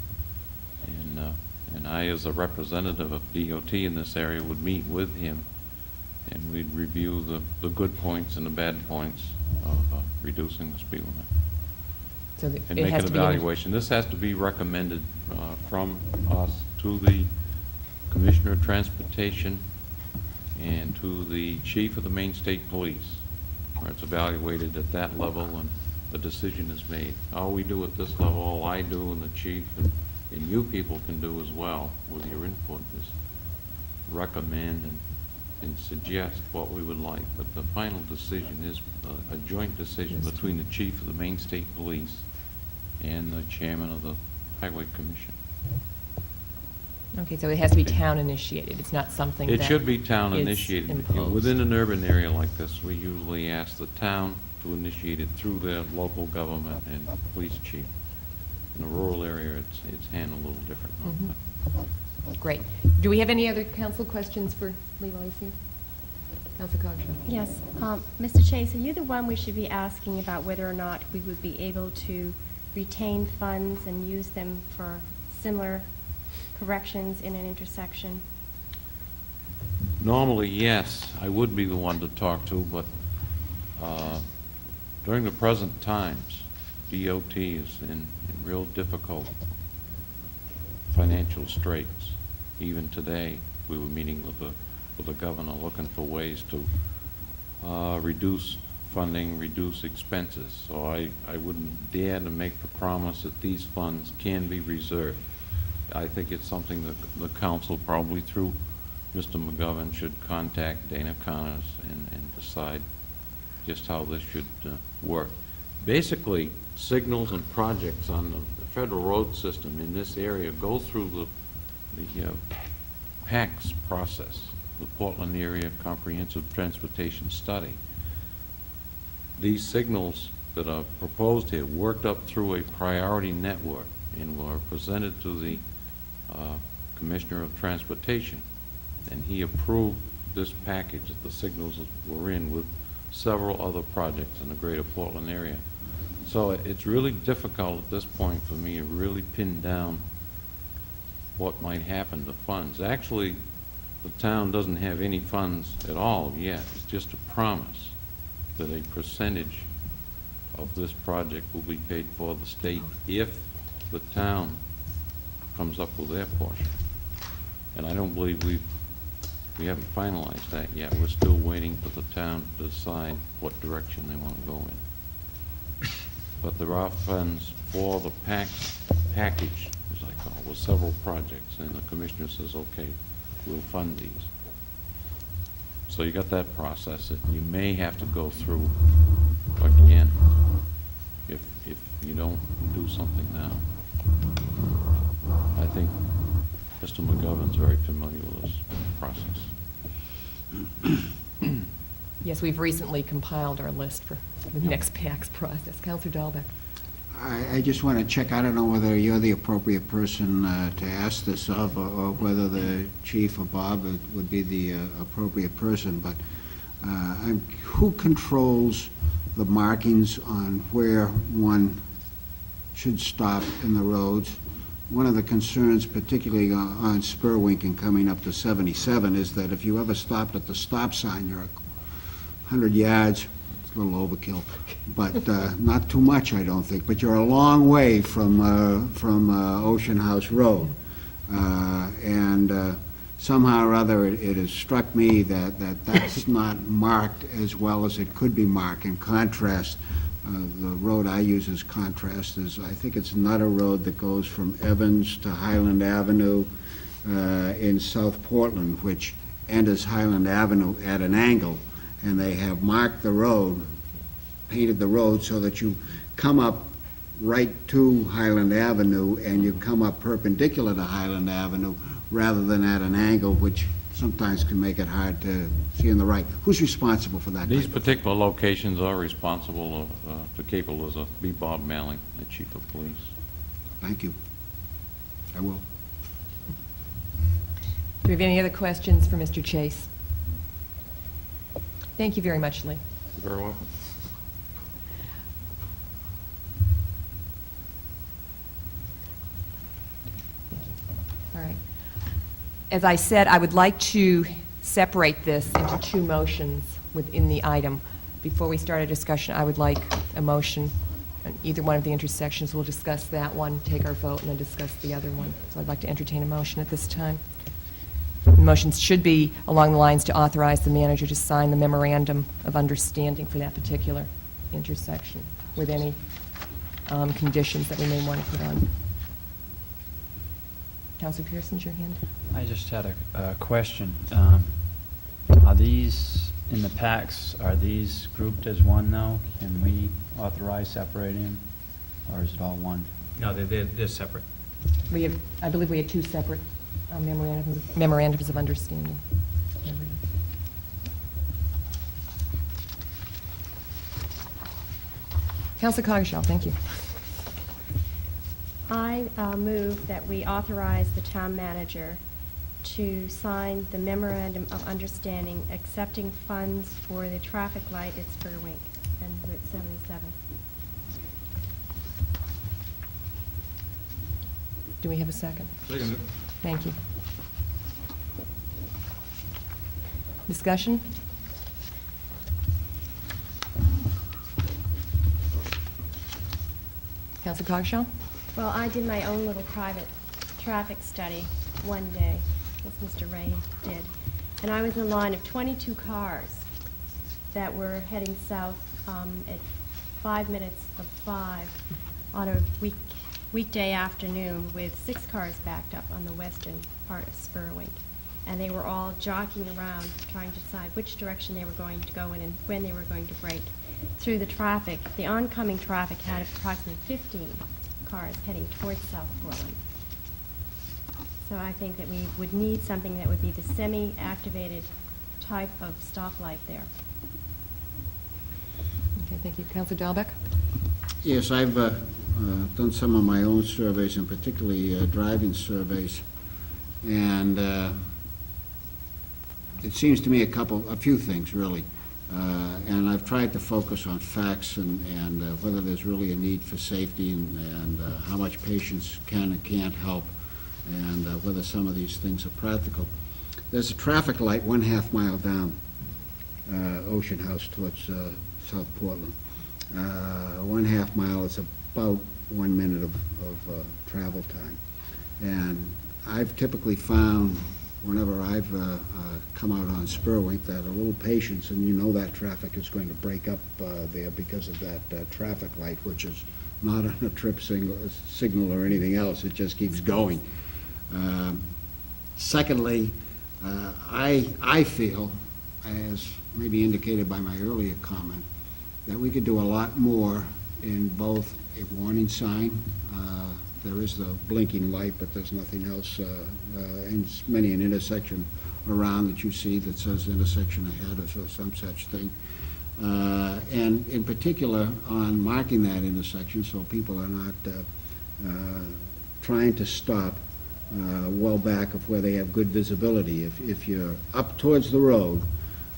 and I, as a representative of DOT in this area, would meet with him, and we'd review the good points and the bad points of reducing the speed limit. So And make an evaluation. This has to be recommended from us to the Commissioner of Transportation and to the Chief of the Maine State Police, where it's evaluated at that level and the decision is made. All we do at this level, all I do and the Chief and you people can do as well with your input is recommend and suggest what we would like. But the final decision is a joint decision between the Chief of the Maine State Police and the Chairman of the Highway Commission. Okay, so it has to be town-initiated. It's not something that It should be is town-initiated. imposed. Within an urban area like this, we usually ask the town to initiate it through their local government and police chief. In a rural area, it's handled a little differently. Great. Do we have any other council questions for Lee while he's here? Council Cogshaw. Yes. Mr. Chase, are you the one we should be asking about whether or not we would be able to retain funds and use them for similar corrections in an intersection? Normally, yes, I would be the one to talk to, but during the present times, DOT is in real difficult financial straits. Even today, we were meeting with the governor looking for ways to reduce funding, reduce expenses. So I wouldn't dare to make the promise that these funds can be reserved. I think it's something that the council, probably through Mr. McGovern, should contact Dana Connors and decide just how this should work. Basically, signals and projects on the federal road system in this area go through the PACS process, the Portland Area Comprehensive Transportation Study. These signals that are proposed here worked up through a priority network and were presented to the Commissioner of Transportation, and he approved this package that the signals were in with several other projects in the greater Portland area. So it's really difficult at this point for me to really pin down what might happen to funds. Actually, the town doesn't have any funds at all yet. It's just a promise that a percentage of this project will be paid for the state if the town comes up with their portion. And I don't believe we haven't finalized that yet. We're still waiting for the town to decide what direction they want to go in. But there are funds for the package, as I call it, with several projects, and the commissioner says, okay, we'll fund these. So you got that process that you may have to go through again if you don't do something now. I think Mr. McGovern's very familiar with this process. Yes, we've recently compiled our list for the next PACS process. Councilor Dahlbeck. I just want to check, I don't know whether you're the appropriate person to ask this of, or whether the chief or Bob would be the appropriate person, but who controls the markings on where one should stop in the roads? One of the concerns, particularly on Spurwink and coming up to 77, is that if you ever stopped at the stop sign, you're 100 yards, it's a little overkill, but not too much, I don't think. But you're a long way from Ocean House Road. And somehow or other, it has struck me that that's not marked as well as it could be marked. In contrast, the road I use as contrast is, I think it's Nutter Road that goes from Evans to Highland Avenue in South Portland, which enters Highland Avenue at an angle. And they have marked the road, painted the road so that you come up right to Highland Avenue and you come up perpendicular to Highland Avenue rather than at an angle, which sometimes can make it hard to see in the right. Who's responsible for that? These type of- particular locations are responsible, the capable is be Bob Manley, the chief of police. Thank you. I will. Do we have any other questions for Mr. Chase? Thank you very much, Lee. Very well. All right. As I said, I would like to separate this into two motions within the item. Before we start a discussion, I would like a motion on either one of the intersections. We'll discuss that one, take our vote, and then discuss the other one. So I'd like to entertain a motion at this time. The motions should be along the lines to authorize the manager to sign the memorandum of understanding for that particular intersection with any conditions that we may want to put on. Councilor Pearson's your hand. I just had a question. Are these, in the packs, are these grouped as one now? Can we authorize separating them, or is it all one? No, they're separate. I believe we had two separate memorandums of understanding. Councilor Coggeshall, thank you. I move that we authorize the town manager to sign the memorandum of understanding accepting funds for the traffic light at Spurwink and Route 77. Do we have a second? Second. Thank you. Discussion? Councilor Coggeshall? Well, I did my own little private traffic study one day, as Mr. Ray did, and I was in a line of 22 cars that were heading south at 5 minutes of 5 on a weekday afternoon with 6 cars backed up on the western part of Spurwink. And they were all jockeying around trying to decide which direction they were going to go in and when they were going to break through the traffic. The oncoming traffic had approximately 15 cars heading towards South Portland. So I think that we would need something that would be the semi-activated type of stoplight there. Okay, thank you. Councilor Dahlbeck? Yes, I've done some of my own surveys, and particularly driving surveys, and it seems to me a few things, really. And I've tried to focus on facts and whether there's really a need for safety and how much patients can and can't help, and whether some of these things are practical. There's a traffic light 1/2 mile down Ocean House towards South Portland. 1/2 mile is about 1 minute of travel time. And I've typically found, whenever I've come out on Spurwink, that a little patience, and you know that traffic is going to break up there because of that traffic light, which is not on a trip signal or anything else. It just keeps going. Secondly, I feel, as maybe indicated by my earlier comment, that we could do a lot more in both a warning sign. There is the blinking light, but there's nothing else in many an intersection around that you see that says intersection ahead or some such thing. And in particular, on marking that intersection so people are not trying to stop well back of where they have good visibility. If you're up towards the road,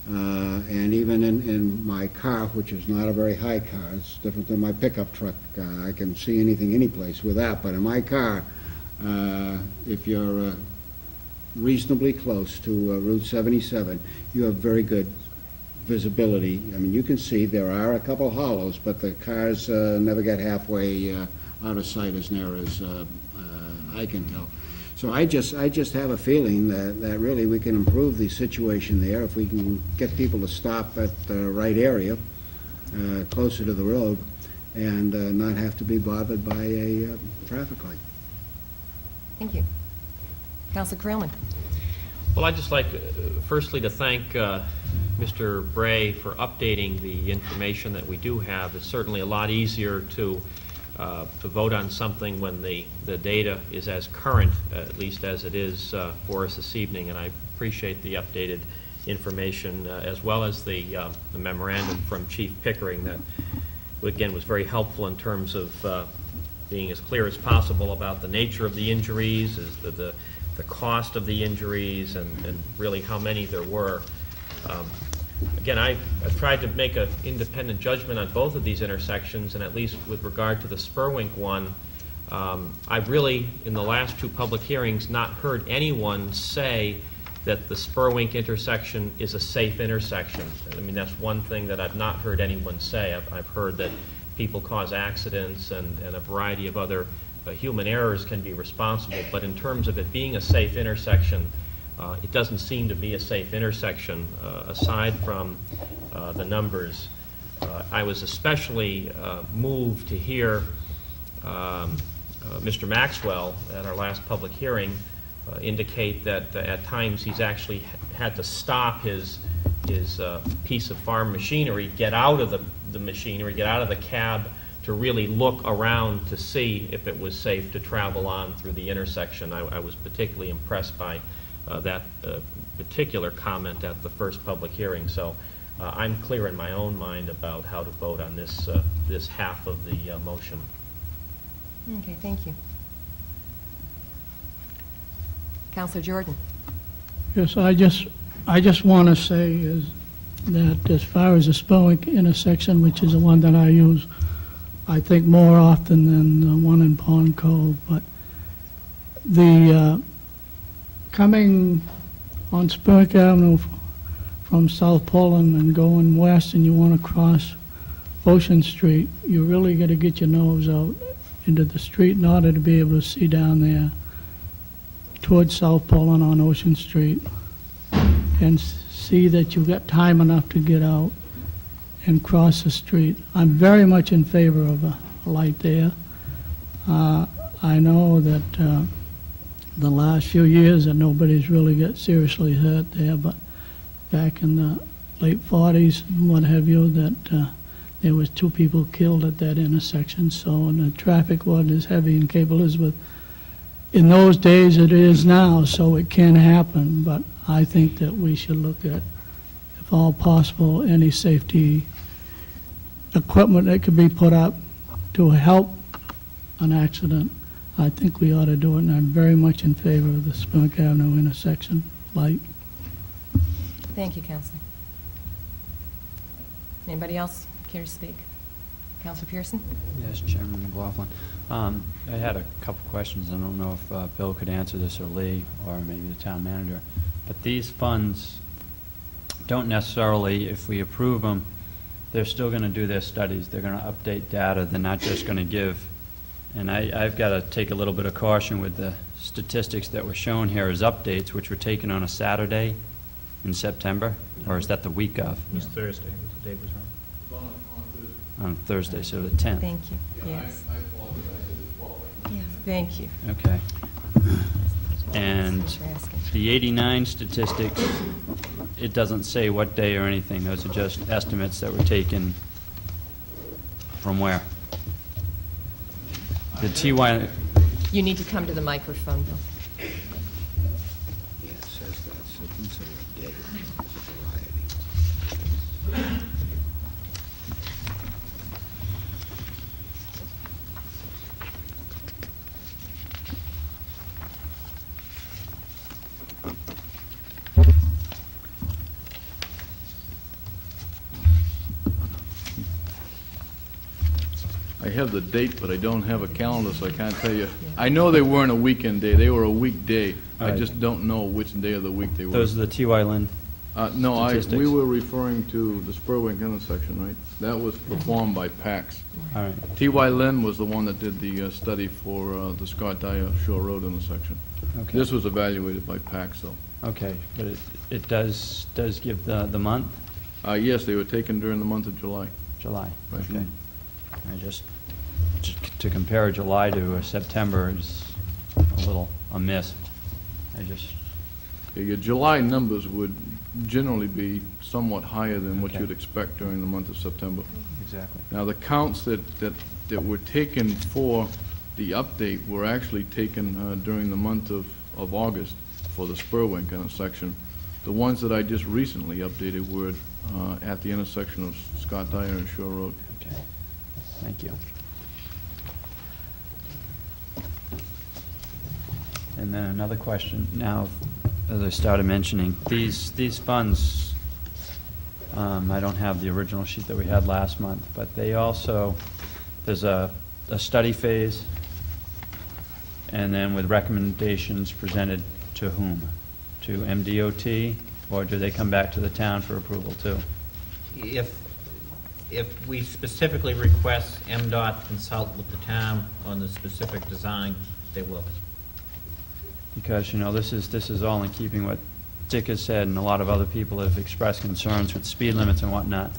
and even in my car, which is not a very high car, it's different than my pickup truck. I can see anything any place with that, but in my car, if you're reasonably close to Route 77, you have very good visibility. I mean, you can see there are a couple hollows, but the cars never get halfway out of sight as near as I can tell. So I just have a feeling that really we can improve the situation there if we can get people to stop at the right area, closer to the road, and not have to be bothered by a traffic light. Thank you. Councilor Creelman? Well, I'd just like, firstly, to thank Mr. Bray for updating the information that we do have. It's certainly a lot easier to vote on something when the data is as current, at least as it is for us this evening, and I appreciate the updated information, as well as the memorandum from Chief Pickering that, again, was very helpful in terms of being as clear as possible about the nature of the injuries, as the cost of the injuries, and really how many there were. Again, I've tried to make an independent judgment on both of these intersections, and at least with regard to the Spurwink one, I've really, in the last two public hearings, not heard anyone say that the Spurwink intersection is a safe intersection. I mean, that's one thing that I've not heard anyone say. I've heard that people cause accidents and a variety of other human errors can be responsible, but in terms of it being a safe intersection, it doesn't seem to be a safe intersection aside from the numbers. I was especially moved to hear Mr. Maxwell at our last public hearing indicate that at times he's actually had to stop his piece of farm machinery, get out of the machinery, get out of the cab to really look around to see if it was safe to travel on through the intersection. I was particularly impressed by that particular comment at the first public hearing. So I'm clear in my own mind about how to vote on this half of the motion. Okay, thank you. Councilor Jordan. Yes, I just want to say is that as far as the Spurwink intersection, which is the one that I use, I think more often than the one in Pond Cove, but the coming on Spurwink Avenue from South Poland and going west, and you want to cross Ocean Street, you really got to get your nose out into the street in order to be able to see down there towards South Poland on Ocean Street and see that you've got time enough to get out and cross the street. I'm very much in favor of a light there. I know that the last few years that nobody's really got seriously hurt there, but back in the late 40s and what have you, that there was 2 people killed at that intersection. So, and the traffic wasn't as heavy in Cape Elizabeth in those days it is now, so it can happen, but I think that we should look at, if all possible, any safety equipment that could be put up to help an accident. I think we ought to do it, and I'm very much in favor of the Spurwink Avenue intersection light. Thank you, Councilor. Anybody else care to speak? Councilor Pearson? Yes, Chairman McLaughlin. I had a couple questions. I don't know if Bill could answer this, or Lee, or maybe the town manager. But these funds don't necessarily, if we approve them, they're still going to do their studies. They're going to update data. They're not just going to give. And I've got to take a little bit of caution with the statistics that were shown here as updates, which were taken on a Saturday in September, or is that the week of? It was Thursday. The date was wrong. On Thursday, so the 10th. Thank you. Yes. Thank you. Okay. And the 89 statistics, it doesn't say what day or anything. Those are just estimates that were taken from where? The TY... You need to come to the microphone, Bill. Yeah, it says that, so consider a day, it's a variety. I have the date, but I don't have a calendar, so I can't tell you. I know they weren't a weekend day, they were a weekday. I Right. just don't know which day of the week they were. Those are the TY Lin No, we statistics. were referring to the Spurwink intersection, right? That was performed by PAX. All right. T.Y. Lin was the one that did the study for the Scott Dyer Shore Road intersection. Okay. This was evaluated by PAX, though. Okay, but it does give the month? Yes, they were taken during the month of July. July, Right. okay. I just, to compare July to September is a little amiss. I just, Yeah, your July numbers would generally be somewhat higher than what Okay. you'd expect during the month of September. exactly. Now, the counts that were taken for the update were actually taken during the month of August for the Spurwink intersection. The ones that I just recently updated were at the intersection of Scott Dyer and Shore Road. Okay, thank you. And then another question, now, as I started mentioning, these funds, I don't have the original sheet that we had last month, but they also, there's a study phase, and then with recommendations presented to whom? To MDOT, or do they come back to the town for approval too? If we specifically request MDOT to consult with the town on the specific design, they will. Because, you know, this is all in keeping what Dick has said, and a lot of other people have expressed concerns with speed limits and whatnot.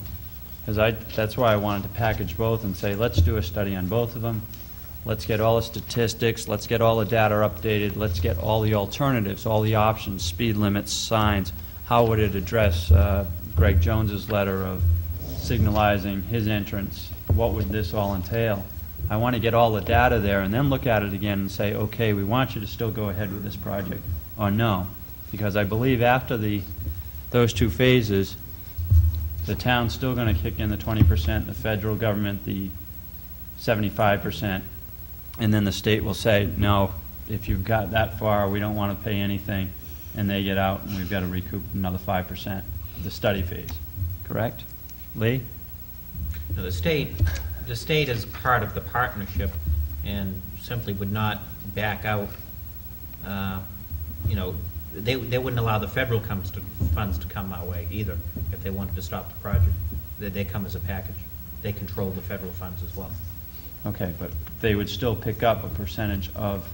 Because that's why I wanted to package both and say, let's do a study on both of them. Let's get all the statistics, let's get all the data updated, let's get all the alternatives, all the options, speed limits, signs. How would it address Greg Jones's letter of signalizing his entrance? What would this all entail? I want to get all the data there and then look at it again and say, okay, we want you to still go ahead with this project, or no. Because I believe after those two phases, the town's still going to kick in the 20%, the federal government the 75%, and then the state will say, no, if you've got that far, we don't want to pay anything, and they get out, and we've got to recoup another 5% of the study phase. Correct? Lee? Now, the state is part of the partnership and simply would not back out. You know, they wouldn't allow the federal funds to come our way either if they wanted to stop the project. They come as a package. They control the federal funds as well. Okay, but they would still pick up a percentage of,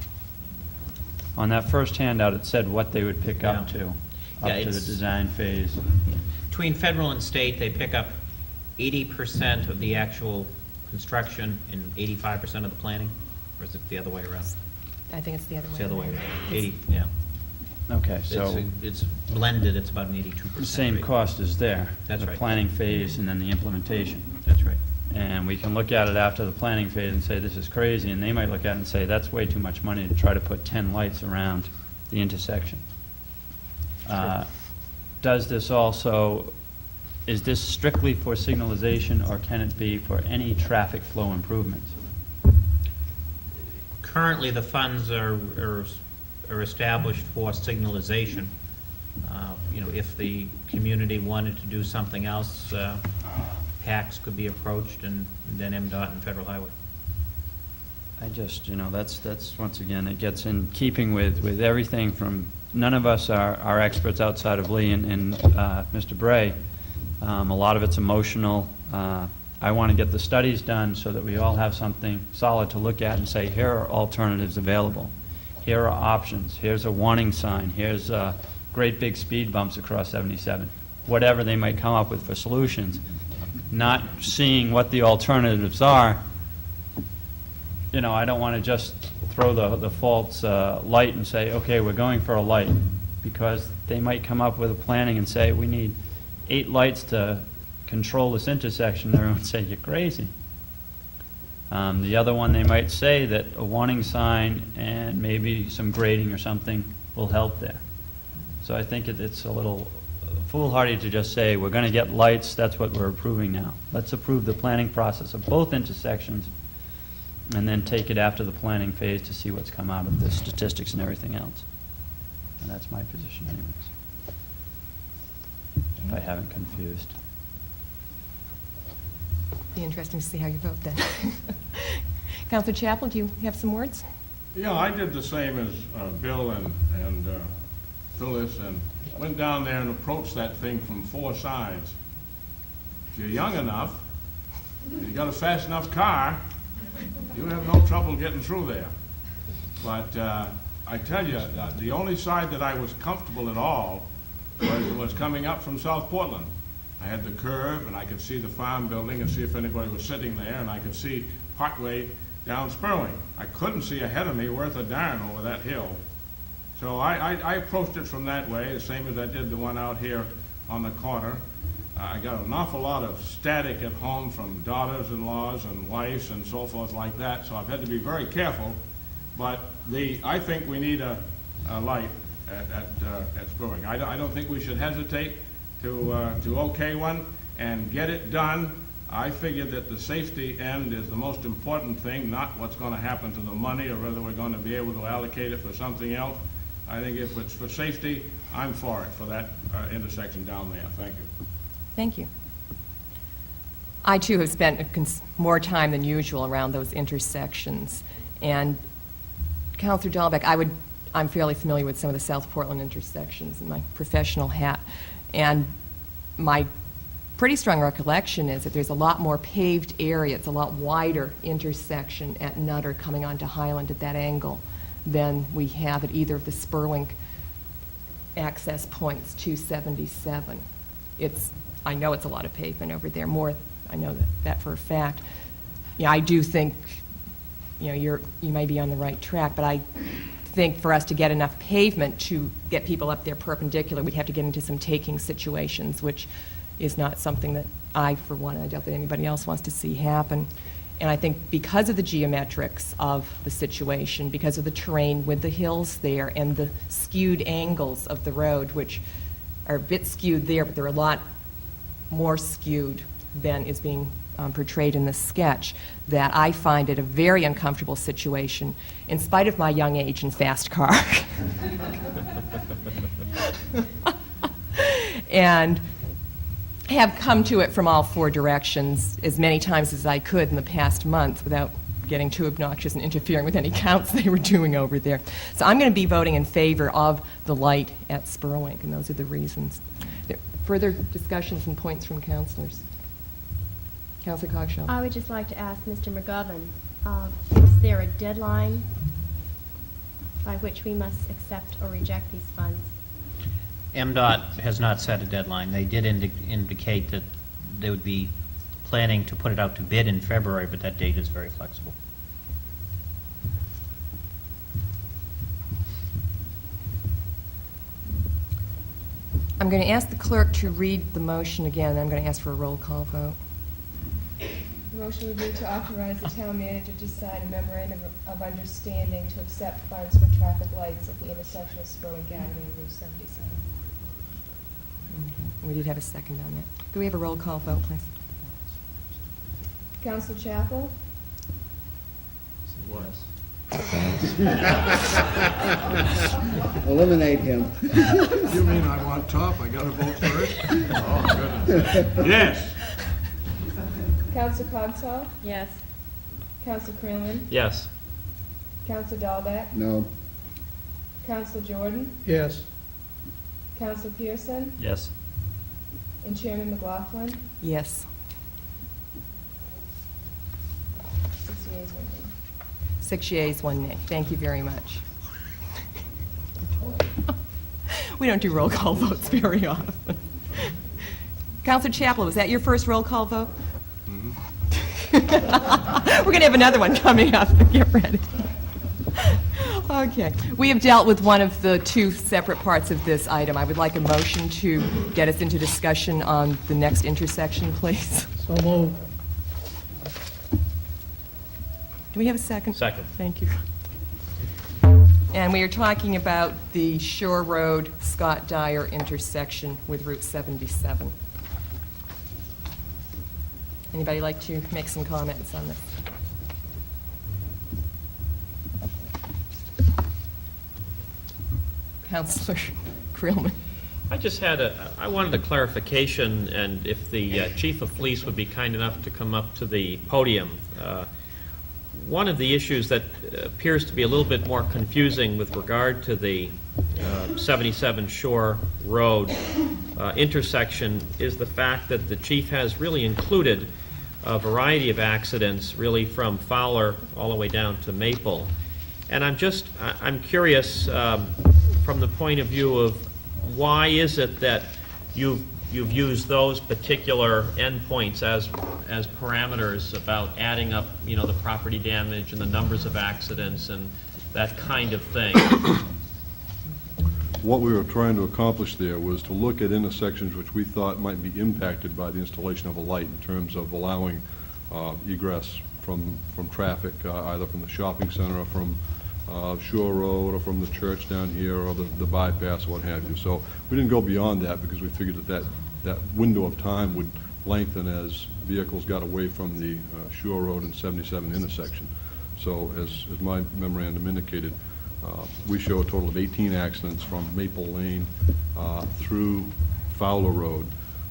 on that first handout, it said what they would pick up to, up to the design phase. Between federal and state, they pick up 80% of the actual construction and 85% of the planning, or is it the other way around? I think it's the other way. It's the other way around. around. 80, yeah. Okay, so It's blended, it's about an 82%. the same rate. cost is there. That's the right. planning phase and then the implementation. That's right. And we can look at it after the planning phase and say, this is crazy, and they might look at it and say, that's way too much money to try to put 10 lights around the intersection. Does this also, is this strictly for signalization, or can it be for any traffic flow improvements? Currently, the funds are established for signalization. You know, if the community wanted to do something else, PACs could be approached, and then MDOT and Federal Highway. I just, you know, that's once again, it gets in keeping with everything from, none of us are experts outside of Lee and Mr. Bray. A lot of it's emotional. I want to get the studies done so that we all have something solid to look at and say, here are alternatives available. Here are options. Here's a warning sign. Here's great big speed bumps across 77. Whatever they might come up with for solutions. Not seeing what the alternatives are. You know, I don't want to just throw the false light and say, okay, we're going for a light, because they might come up with a planning and say, we need 8 lights to control this intersection. Everyone would say, you're crazy. The other one, they might say that a warning sign and maybe some grading or something will help there. So I think it's a little foolhardy to just say, we're going to get lights, that's what we're approving now. Let's approve the planning process of both intersections, and then take it after the planning phase to see what's come out of the statistics and everything else. And that's my position anyways. If I haven't confused. Be interesting to see how you vote then. Counselor Chappell, do you have some words? Yeah, I did the same as Bill and Phyllis, and went down there and approached that thing from 4 sides. If you're young enough, and you got a fast enough car, you have no trouble getting through there. But I tell you, the only side that I was comfortable at all was coming up from South Portland. I had the curve, and I could see the farm building and see if anybody was sitting there, and I could see partway down Spurwing. I couldn't see ahead of me worth a darn over that hill. So I approached it from that way, the same as I did the one out here on the corner. I got an awful lot of static at home from daughters-in-laws and wives and so forth like that, so I've had to be very careful. But I think we need a light. at Spurwink. I don't think we should hesitate to okay one and get it done. I figure that the safety end is the most important thing, not what's going to happen to the money or whether we're going to be able to allocate it for something else. I think if it's for safety, I'm for it, for that intersection down there. Thank you. Thank you. I, too, have spent more time than usual around those intersections. And Councilor Dahlbeck, I'm fairly familiar with some of the South Portland intersections in my professional hat. And my pretty strong recollection is that there's a lot more paved area. It's a lot wider intersection at Nutter coming onto Highland at that angle than we have at either of the Spurwink access points to 77. I know it's a lot of pavement over there, more, I know that for a fact. Yeah, I do think, you may be on the right track, but I think for us to get enough pavement to get people up there perpendicular, we'd have to get into some taking situations, which is not something that I, for one, I doubt that anybody else wants to see happen. And I think because of the geometrics of the situation, because of the terrain with the hills there and the skewed angles of the road, which are a bit skewed there, but they're a lot more skewed than is being portrayed in the sketch, that I find it a very uncomfortable situation, in spite of my young age and fast car. And have come to it from all four directions as many times as I could in the past month without getting too obnoxious and interfering with any counts they were doing over there. So I'm going to be voting in favor of the light at Spurwink, and those are the reasons. Further discussions and points from councilors? Councilor Cogshaw. I would just like to ask Mr. McGovern, is there a deadline by which we must accept or reject these funds? MDOT has not set a deadline. They did indicate that they would be planning to put it out to bid in February, but that date is very flexible. I'm going to ask the clerk to read the motion again, and I'm going to ask for a roll call vote. The motion would be to authorize the town manager to sign a memorandum of understanding to accept funds for traffic lights at the intersection of Spurwink Avenue and Route 77. Okay. We did have a second on that. Could we have a roll call vote, please? Council Chapel? Eliminate him. You mean I want top? I got to vote first? Oh, goodness. Yes. Council Cogshaw? Yes. Council Creelman? Yes. Council Dahlbeck? No. Council Jordan? Yes. Council Pearson? Yes. And Chairman McLaughlin? Yes. 6 yeas, 1 nay. 6 yeas, 1 nay. Thank you very much. We don't do roll call votes very often. Councilor Chaplin, was that your first roll call vote? We're going to have another one coming up. Get ready. Okay. We have dealt with one of the two separate parts of this item. I would like a motion to get us into discussion on the next intersection, please. So moved. Do we have a second? Second. Thank you. And we are talking about the Shore Road Scott Dyer intersection with Route 77. Anybody like to make some comments on this? Councilor Creelman. I wanted a clarification, and if the chief of police would be kind enough to come up to the podium. One of the issues that appears to be a little bit more confusing with regard to the 77 Shore Road intersection is the fact that the chief has really included a variety of accidents, really from Fowler all the way down to Maple. And I'm curious from the point of view of why is it that you've used those particular endpoints as parameters about adding up, the property damage and the numbers of accidents and that kind of thing. What we were trying to accomplish there was to look at intersections which we thought might be impacted by the installation of a light in terms of allowing egress from traffic, either from the shopping center or from Shore Road or from the church down here or the bypass, what have you. So we didn't go beyond that because we figured that window of time would lengthen as vehicles got away from the Shore Road and 77 intersection. So as my memorandum indicated, we show a total of 18 accidents from Maple Lane through Fowler Road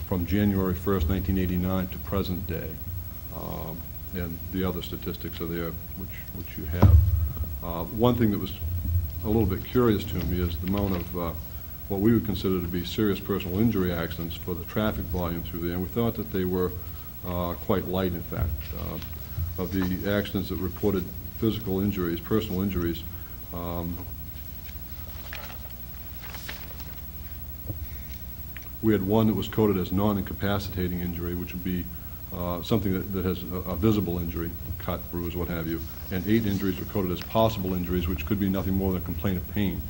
from January 1st, 1989 to present day. And the other statistics are there, which you have. One thing that was a little bit curious to me is the amount of what we would consider to be serious personal injury accidents for the traffic volume through there. And we thought that they were quite light, in fact. Of the accidents that reported physical injuries, personal injuries, we had one that was coded as non-incapacitating injury, which would be something that has a visible injury, cut, bruise, what have you, and 8 injuries were coded as possible injuries, which could be nothing more than a complaint of pain.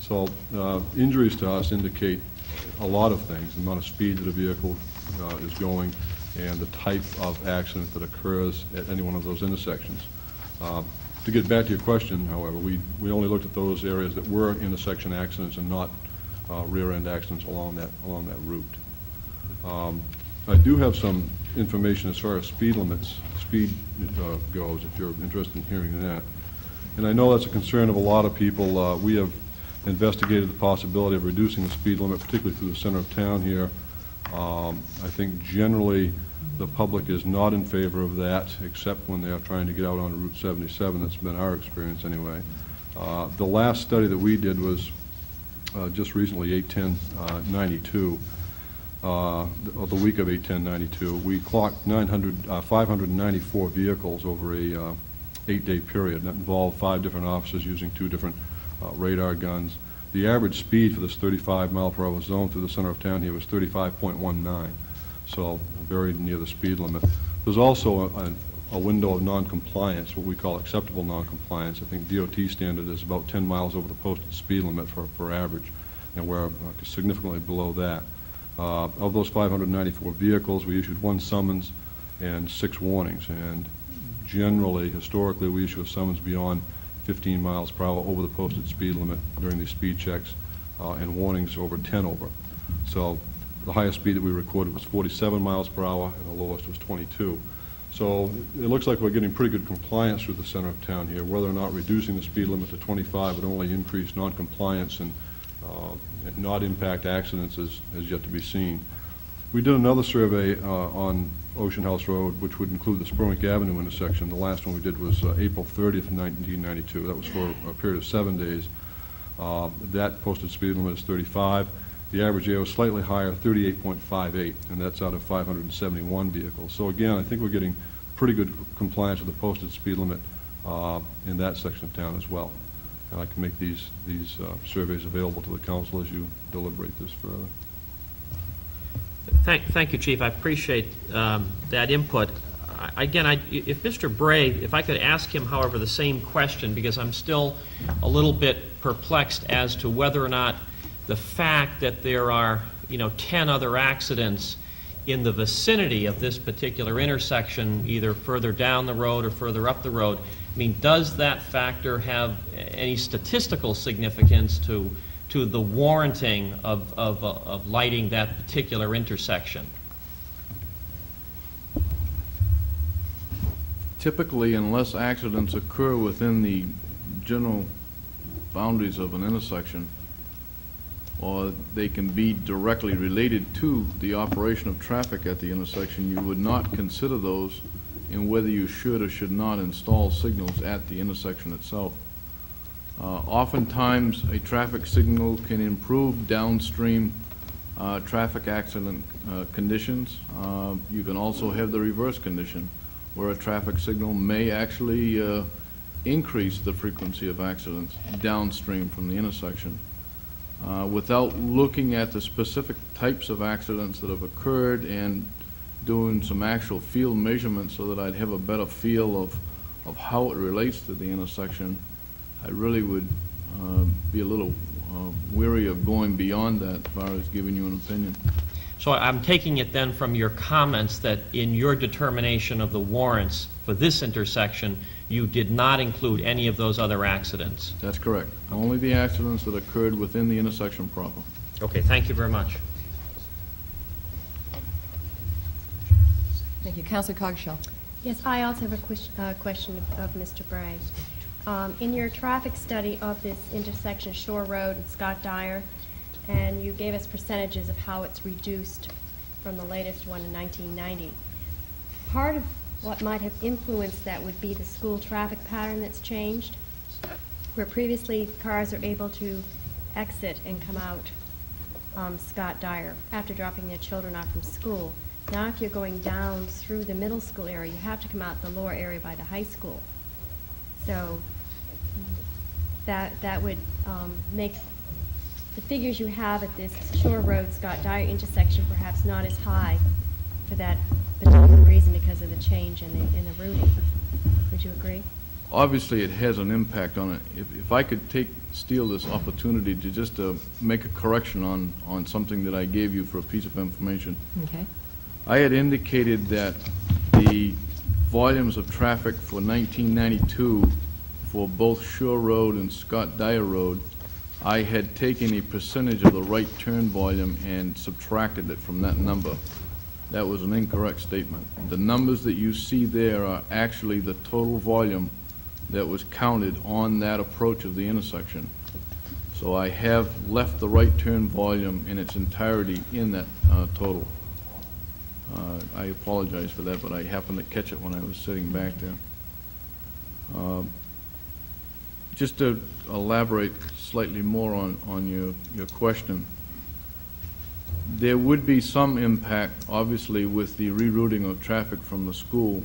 So injuries to us indicate a lot of things: the amount of speed that a vehicle is going and the type of accident that occurs at any one of those intersections. To get back to your question, however, we only looked at those areas that were intersection accidents and not rear-end accidents along that route. I do have some information as far as speed limits, goes, if you're interested in hearing that. And I know that's a concern of a lot of people. We have investigated the possibility of reducing the speed limit, particularly through the center of town here. I think generally the public is not in favor of that, except when they are trying to get out on Route 77. That's been our experience anyway. The last study that we did was just recently, 8/10/92, the week of 8/10/92. We clocked 594 vehicles over a 8-day period. That involved 5 different officers using 2 different radar guns. The average speed for this 35-mile-per-hour zone through the center of town here was 35.19, so very near the speed limit. There's also a window of non-compliance, what we call acceptable non-compliance. I think DOT standard is about 10 miles over the posted speed limit for average, and we're significantly below that. Of those 594 vehicles, we issued 1 summons and 6 warnings, and generally, historically, we issue a summons beyond 15 miles per hour over the posted speed limit during these speed checks, and warnings over 10 over. So the highest speed that we recorded was 47 miles per hour, and the lowest was 22. So it looks like we're getting pretty good compliance through the center of town here. Whether or not reducing the speed limit to 25 would only increase non-compliance and not impact accidents is yet to be seen. We did another survey on Ocean House Road, which would include the Spurwink Avenue intersection. The last one we did was April 30th, 1992. That was for a period of 7 days. That posted speed limit is 35. The average there was slightly higher, 38.58, and that's out of 571 vehicles. So again, I think we're getting pretty good compliance with the posted speed limit in that section of town as well. And I can make these surveys available to the council as you deliberate this further. Thank you, Chief. I appreciate that input. If Mr. Bray, if I could ask him, however, the same question, because I'm still a little bit perplexed as to whether or not the fact that there are, 10 other accidents in the vicinity of this particular intersection, either further down the road or further up the road, does that factor have any statistical significance to the warranting of lighting that particular intersection? Typically, unless accidents occur within the general boundaries of an intersection, or they can be directly related to the operation of traffic at the intersection, you would not consider those in whether you should or should not install signals at the intersection itself. Oftentimes, a traffic signal can improve downstream traffic accident conditions. You can also have the reverse condition, where a traffic signal may actually increase the frequency of accidents downstream from the intersection. Without looking at the specific types of accidents that have occurred and doing some actual field measurements so that I'd have a better feel of how it relates to the intersection, I really would be a little weary of going beyond that as far as giving you an opinion. So I'm taking it then from your comments that in your determination of the warrants for this intersection, you did not include any of those other accidents. That's correct. Only the accidents that occurred within the intersection proper. Okay, thank you very much. Thank you. Counselor Coggeshall. Yes, I also have a question of Mr. Bray. In your traffic study of this intersection, Shore Road and Scott Dyer, and you gave us percentages of how it's reduced from the latest one in 1990. Part of what might have influenced that would be the school traffic pattern that's changed, where previously cars are able to exit and come out Scott Dyer after dropping their children off from school. Now if you're going down through the middle school area, you have to come out the lower area by the high school. So that would make the figures you have at this Shore Road Scott Dyer intersection perhaps not as high for that particular reason because of the change in the routing. Would you agree? Obviously, it has an impact on it. If I could steal this opportunity to just make a correction on something that I gave you for a piece of information. Okay. I had indicated that the volumes of traffic for 1992 for both Shore Road and Scott Dyer Road, I had taken a percentage of the right turn volume and subtracted it from that number. That was an incorrect statement. The numbers that you see there are actually the total volume that was counted on that approach of the intersection. So I have left the right turn volume in its entirety in that total. I apologize for that, but I happened to catch it when I was sitting back there. Just to elaborate slightly more on your question, there would be some impact, obviously, with the rerouting of traffic from the school,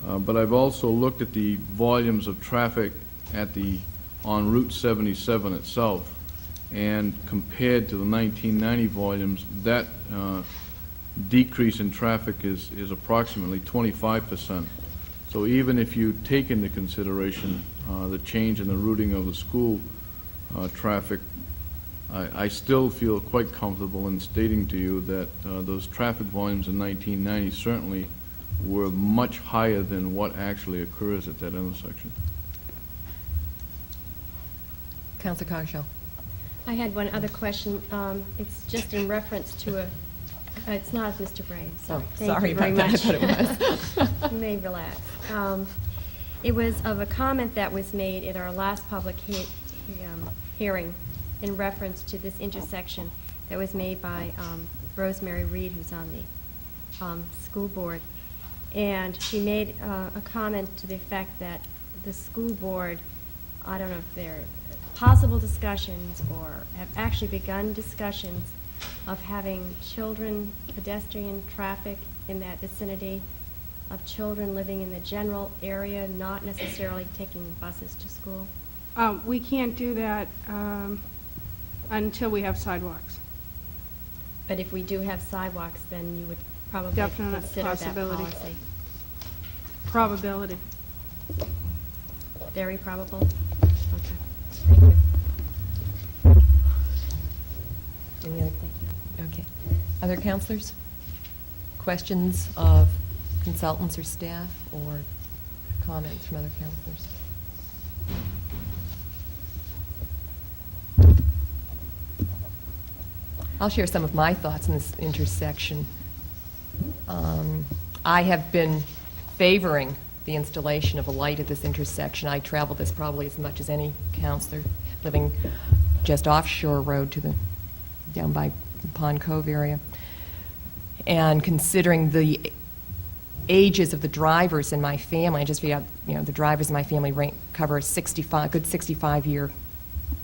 but I've also looked at the volumes of traffic on Route 77 itself, and compared to the 1990 volumes, that decrease in traffic is approximately 25%. So even if you take into consideration the change in the routing of the school traffic, I still feel quite comfortable in stating to you that those traffic volumes in 1990 certainly were much higher than what actually occurs at that intersection. Counselor Coggeshall. I had one other question. It's just in reference to it's not Mr. Bray. Oh, Thank sorry you very about much. that. I thought it was. You may relax. It was of a comment that was made at our last public hearing in reference to this intersection that was made by Rosemary Reed, who's on the school board. And she made a comment to the effect that the school board, I don't know if they're possible discussions or have actually begun discussions of having children, pedestrian traffic in that vicinity, of children living in the general area, not necessarily taking buses to school? We can't do that until we have sidewalks. But if we do have sidewalks, then you would probably Definite consider possibility. that policy. Probability. Very probable? Okay. Thank you. Any other? Okay. Other counselors? Questions of consultants or staff, or comments from other counselors? I'll share some of my thoughts on this intersection. I have been favoring the installation of a light at this intersection. I travel this probably as much as any counselor living just off Shore Road to down by Pond Cove area. And considering the ages of the drivers in my family, I just figured out, the drivers in my family cover a good 65-year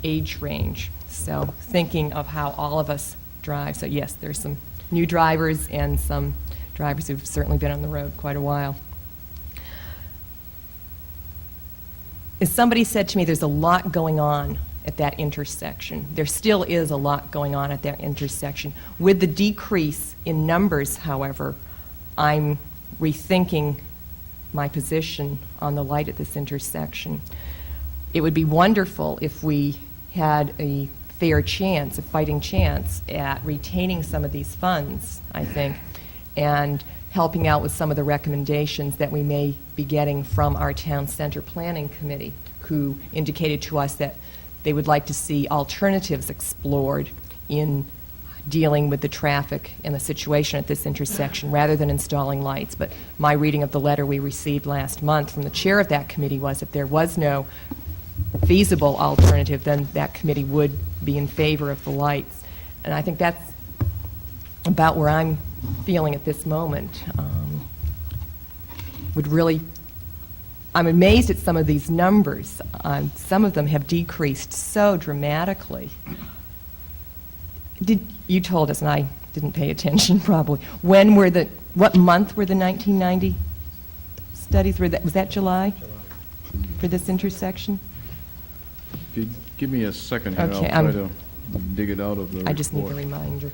age range. So thinking of how all of us drive. So yes, there's some new drivers and some drivers who've certainly been on the road quite a while. As somebody said to me, there's a lot going on at that intersection. There still is a lot going on at that intersection. With the decrease in numbers, however, I'm rethinking my position on the light at this intersection. It would be wonderful if we had a fair chance, a fighting chance, at retaining some of these funds, I think, and helping out with some of the recommendations that we may be getting from our Town Center Planning Committee, who indicated to us that they would like to see alternatives explored in dealing with the traffic and the situation at this intersection rather than installing lights. But my reading of the letter we received last month from the chair of that committee was if there was no feasible alternative, then that committee would be in favor of the lights. And I think that's about where I'm feeling at this moment. I'm amazed at some of these numbers. Some of them have decreased so dramatically. You told us, and I didn't pay attention probably, what month were the 1990 studies? Was that July? For this intersection? If you give me a second here, Okay, I'll try to dig it out of the report. I just need a reminder.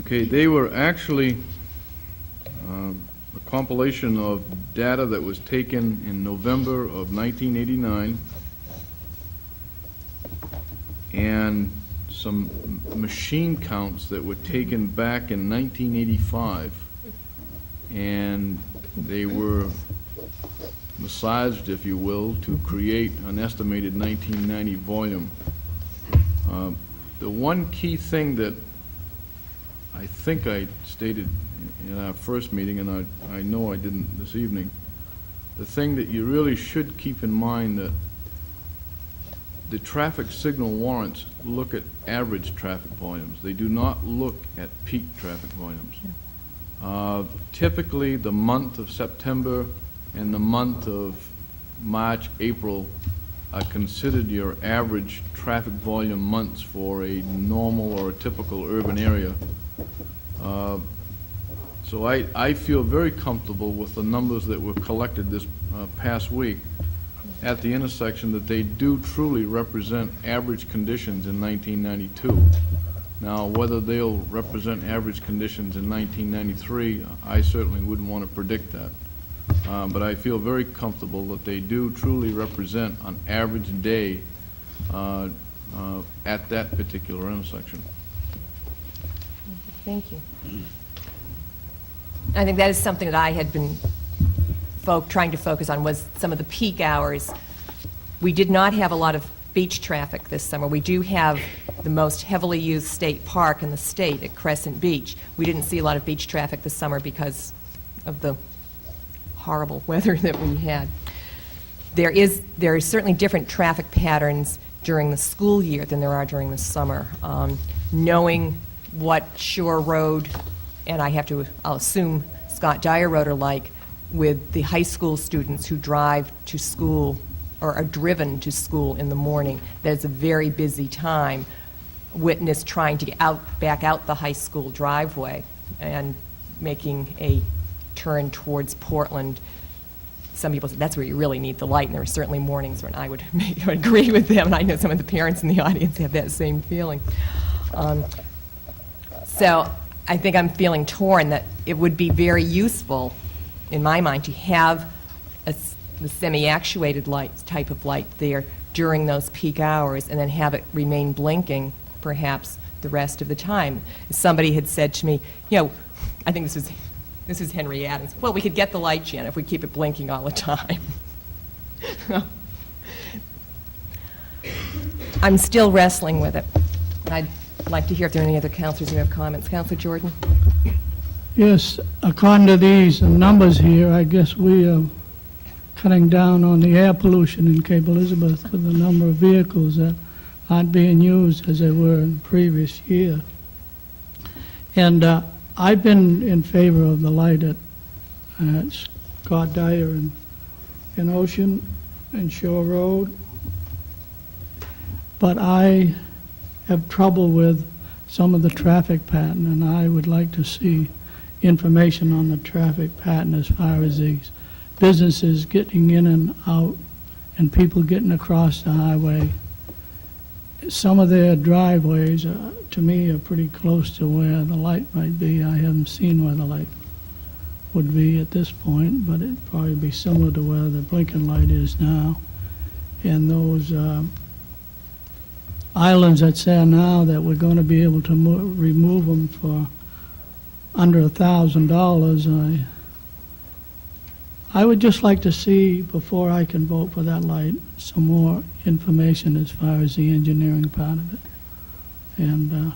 Okay, they were actually a compilation of data that was taken in November of 1989 and some machine counts that were taken back in 1985, and they were massaged, if you will, to create an estimated 1990 volume. The one key thing that I think I stated in our first meeting, and I know I didn't this evening, the thing that you really should keep in mind that the traffic signal warrants look at average traffic volumes. They do not look at peak traffic volumes. Typically, the month of September and the month of March, April are considered your average traffic volume months for a normal or a typical urban area. So I feel very comfortable with the numbers that were collected this past week at the intersection, that they do truly represent average conditions in 1992. Now, whether they'll represent average conditions in 1993, I certainly wouldn't want to predict that. But I feel very comfortable that they do truly represent an average day at that particular intersection. Thank you. I think that is something that I had been trying to focus on, was some of the peak hours. We did not have a lot of beach traffic this summer. We do have the most heavily used state park in the state at Crescent Beach. We didn't see a lot of beach traffic this summer because of the horrible weather that we had. There are certainly different traffic patterns during the school year than there are during the summer. Knowing what Shore Road and I'll assume Scott Dyer Road are like, with the high school students who drive to school or are driven to school in the morning. There's a very busy time. Witness trying to get back out the high school driveway and making a turn towards Portland. Some people say that's where you really need the light, and there are certainly mornings when I would agree with them, and I know some of the parents in the audience have that same feeling. So I think I'm feeling torn that it would be very useful, in my mind, to have the semi-actuated lights type of light there during those peak hours, and then have it remain blinking perhaps the rest of the time. Somebody had said to me, I think this is Henry Adams, well, we could get the light, Jan, if we keep it blinking all the time. I'm still wrestling with it. I'd like to hear if there are any other counselors who have comments. Counselor Jordan? Yes, according to these numbers here, I guess we are cutting down on the air pollution in Cape Elizabeth with the number of vehicles that aren't being used as they were in the previous year. And I've been in favor of the light at Scott Dyer and Ocean and Shore Road, but I have trouble with some of the traffic pattern, and I would like to see information on the traffic pattern as far as these businesses getting in and out and people getting across the highway. some of their driveways, to me, are pretty close to where the light might be. I haven't seen where the light would be at this point, but it'd probably be similar to where the blinking light is now. And those islands that's there now, that we're going to be able to remove them for under $1,000, I would just like to see, before I can vote for that light, some more information as far as the engineering part of it. And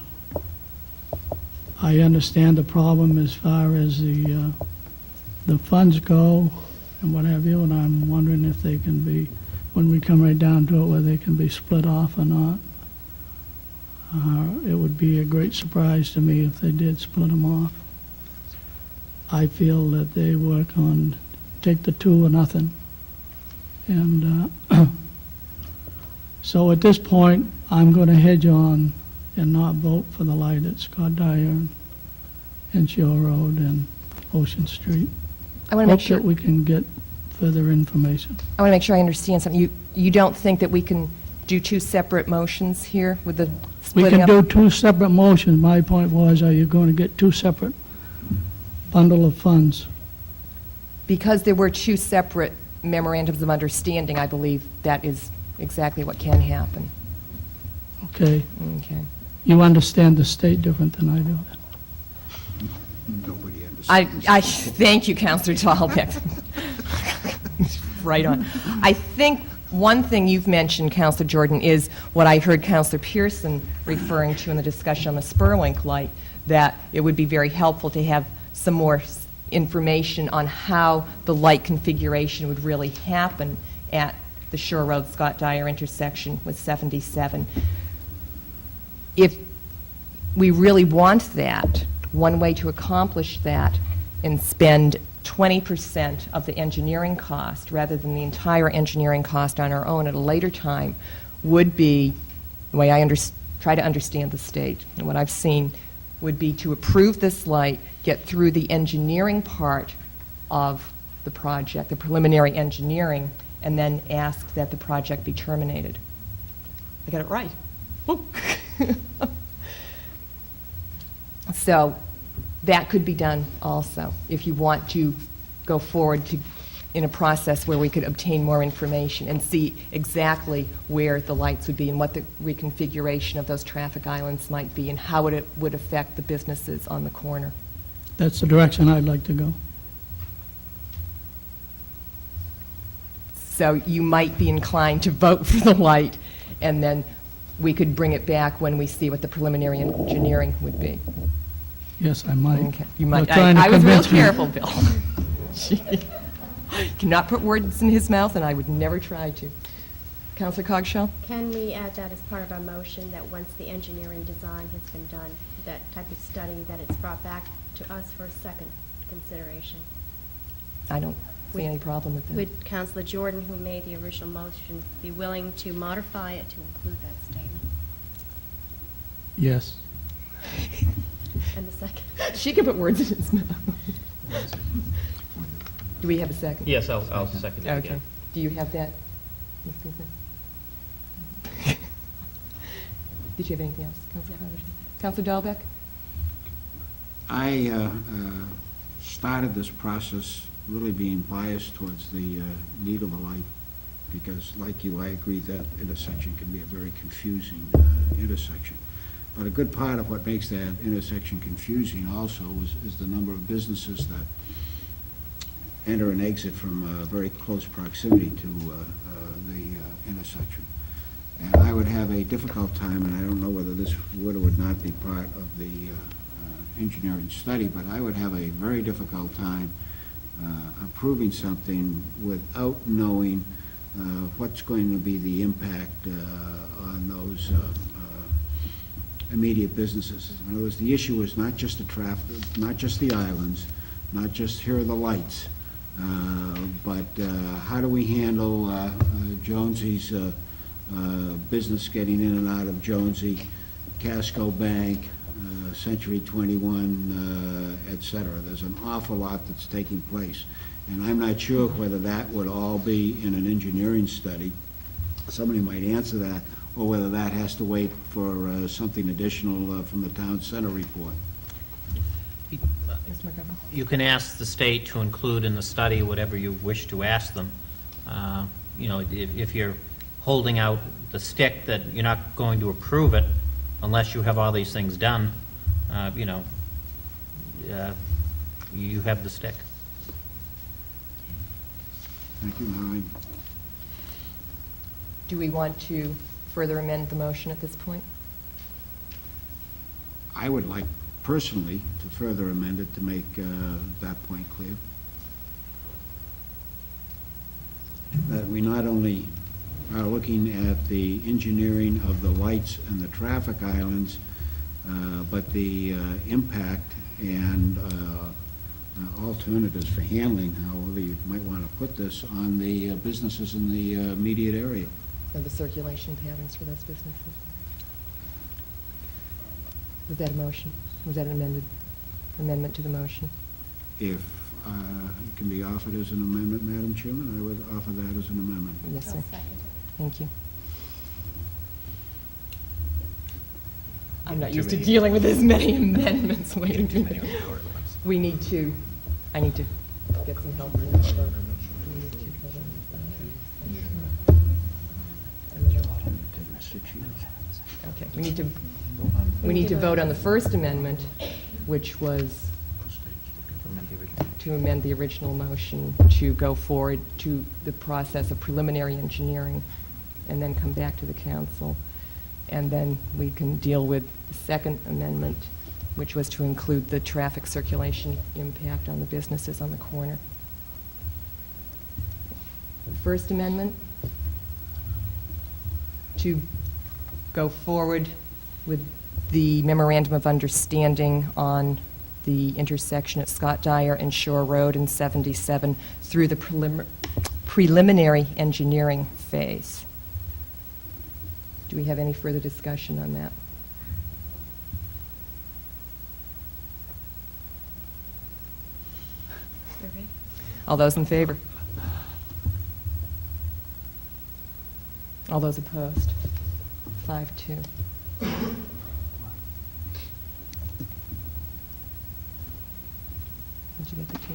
I understand the problem as far as the funds go and what have you, and I'm wondering if they can be, when we come right down to it, whether they can be split off or not. It would be a great surprise to me if they did split them off. I feel that they work on take the two or nothing. And so at this point, I'm going to hedge on and not vote for the light at Scott Dyer and Shore Road and Ocean Street. I want to make sure Hope that we can get further information. I want to make sure I understand something. You don't think that we can do two separate motions here with the We splitting can up? do two separate motions. My point was, are you going to get two separate bundle of funds? Because there were two separate memorandums of understanding, I believe that is exactly what can happen. Okay. Okay. You understand the state different than I do. Nobody understands. I thank you, Counselor Dahlbeck. Right on. I think one thing you've mentioned, Counselor Jordan, is what I heard Counselor Pearson referring to in the discussion on the Spurlink light, that it would be very helpful to have some more information on how the light configuration would really happen at the Shore Road Scott Dyer intersection with 77. If we really want that, one way to accomplish that and spend 20% of the engineering cost rather than the entire engineering cost on our own at a later time would be, the way I try to understand the state and what I've seen, would be to approve this light, get through the engineering part of the project, the preliminary engineering, and then ask that the project be terminated. I got it right. Whoop. So that could be done also, if you want to go forward in a process where we could obtain more information and see exactly where the lights would be and what the reconfiguration of those traffic islands might be and how it would affect the businesses on the corner. That's the direction I'd like to go. So you might be inclined to vote for the light, and then we could bring it back when we see what the preliminary engineering would be. Yes, I might. Okay, you might. You're trying to I was real convince me. careful, Bill. Cannot put words in his mouth, and I would never try to. Councilor Cogshell? Can we add that as part of our motion, that once the engineering design has been done, that type of study, that it's brought back to us for a second consideration? I don't see any problem with that. Would Councilor Jordan, who made the original motion, be willing to modify it to include that statement? Yes. And the second? She can put words in his mouth. Do we have a second? Yes, I'll second it Okay. again. Do you have that, Ms. Guzman? Did you have anything else, Councilor Congressman? Councilor Dahlbeck? I started this process really being biased towards the need of a light, because like you, I agree that intersection can be a very confusing intersection. But a good part of what makes that intersection confusing also is the number of businesses that enter and exit from very close proximity to the intersection. And I would have a difficult time, and I don't know whether this would or would not be part of the engineering study, but I would have a very difficult time approving something without knowing what's going to be the impact on those immediate businesses. In other words, the issue is not just the traffic, not just the islands, not just here are the lights, but how do we handle Jonesy's business getting in and out of Jonesy, Casco Bank, Century 21, et cetera. There's an awful lot that's taking place. And I'm not sure whether that would all be in an engineering study. Somebody might answer that, or whether that has to wait for something additional from the town center report. Mr. McGovern? You can ask the state to include in the study whatever you wish to ask them. You know, if you're holding out the stick that you're not going to approve it unless you have all these things done, you know, you have the stick. Thank you, Maureen. Do we want to further amend the motion at this point? I would like personally to further amend it to make that point clear. That we not only are looking at the engineering of the lights and the traffic islands, but the impact and alternatives for handling, however you might want to put this, on the businesses in the immediate area. Or the circulation patterns for those businesses? Was that a motion? Was that an amendment to the motion? If it can be offered as an amendment, Madam Chairman, I would offer that as an amendment. Yes, sir. Thank you. I'm not used to dealing with as many amendments waiting to me. We need to, I need to get some help. Okay, we need to vote on the first amendment, which was to amend the original motion to go forward to the process of preliminary engineering and then come back to the council. And then we can deal with the second amendment, which was to include the traffic circulation impact on the businesses on the corner. The First Amendment, to go forward with the memorandum of understanding on the intersection at Scott Dyer and Shore Road and 77 through the preliminary engineering phase. Do we have any further discussion on that? All those in favor? All those opposed? 5-2. Did you get the two?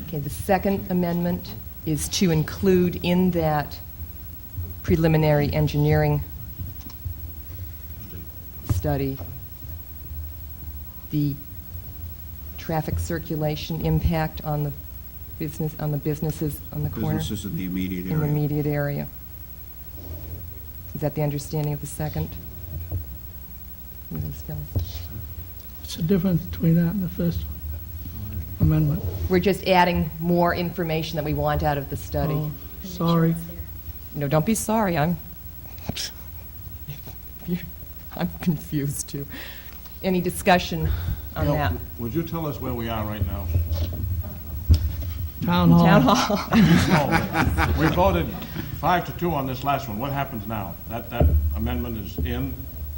Okay, the second amendment is to include in that preliminary engineering study the traffic circulation impact on the businesses on the corner. Businesses in the immediate In the area. immediate area. Is that the understanding of the second? Ms. Phyllis? What's the difference between that and the first amendment? We're just adding more information that we want out of the study. Oh, sorry. No, don't be sorry, I'm confused too. Any discussion on that? Would you tell us where we are right now? Town hall. Town hall. We voted 5-2 on this last one. What happens now? That amendment is in?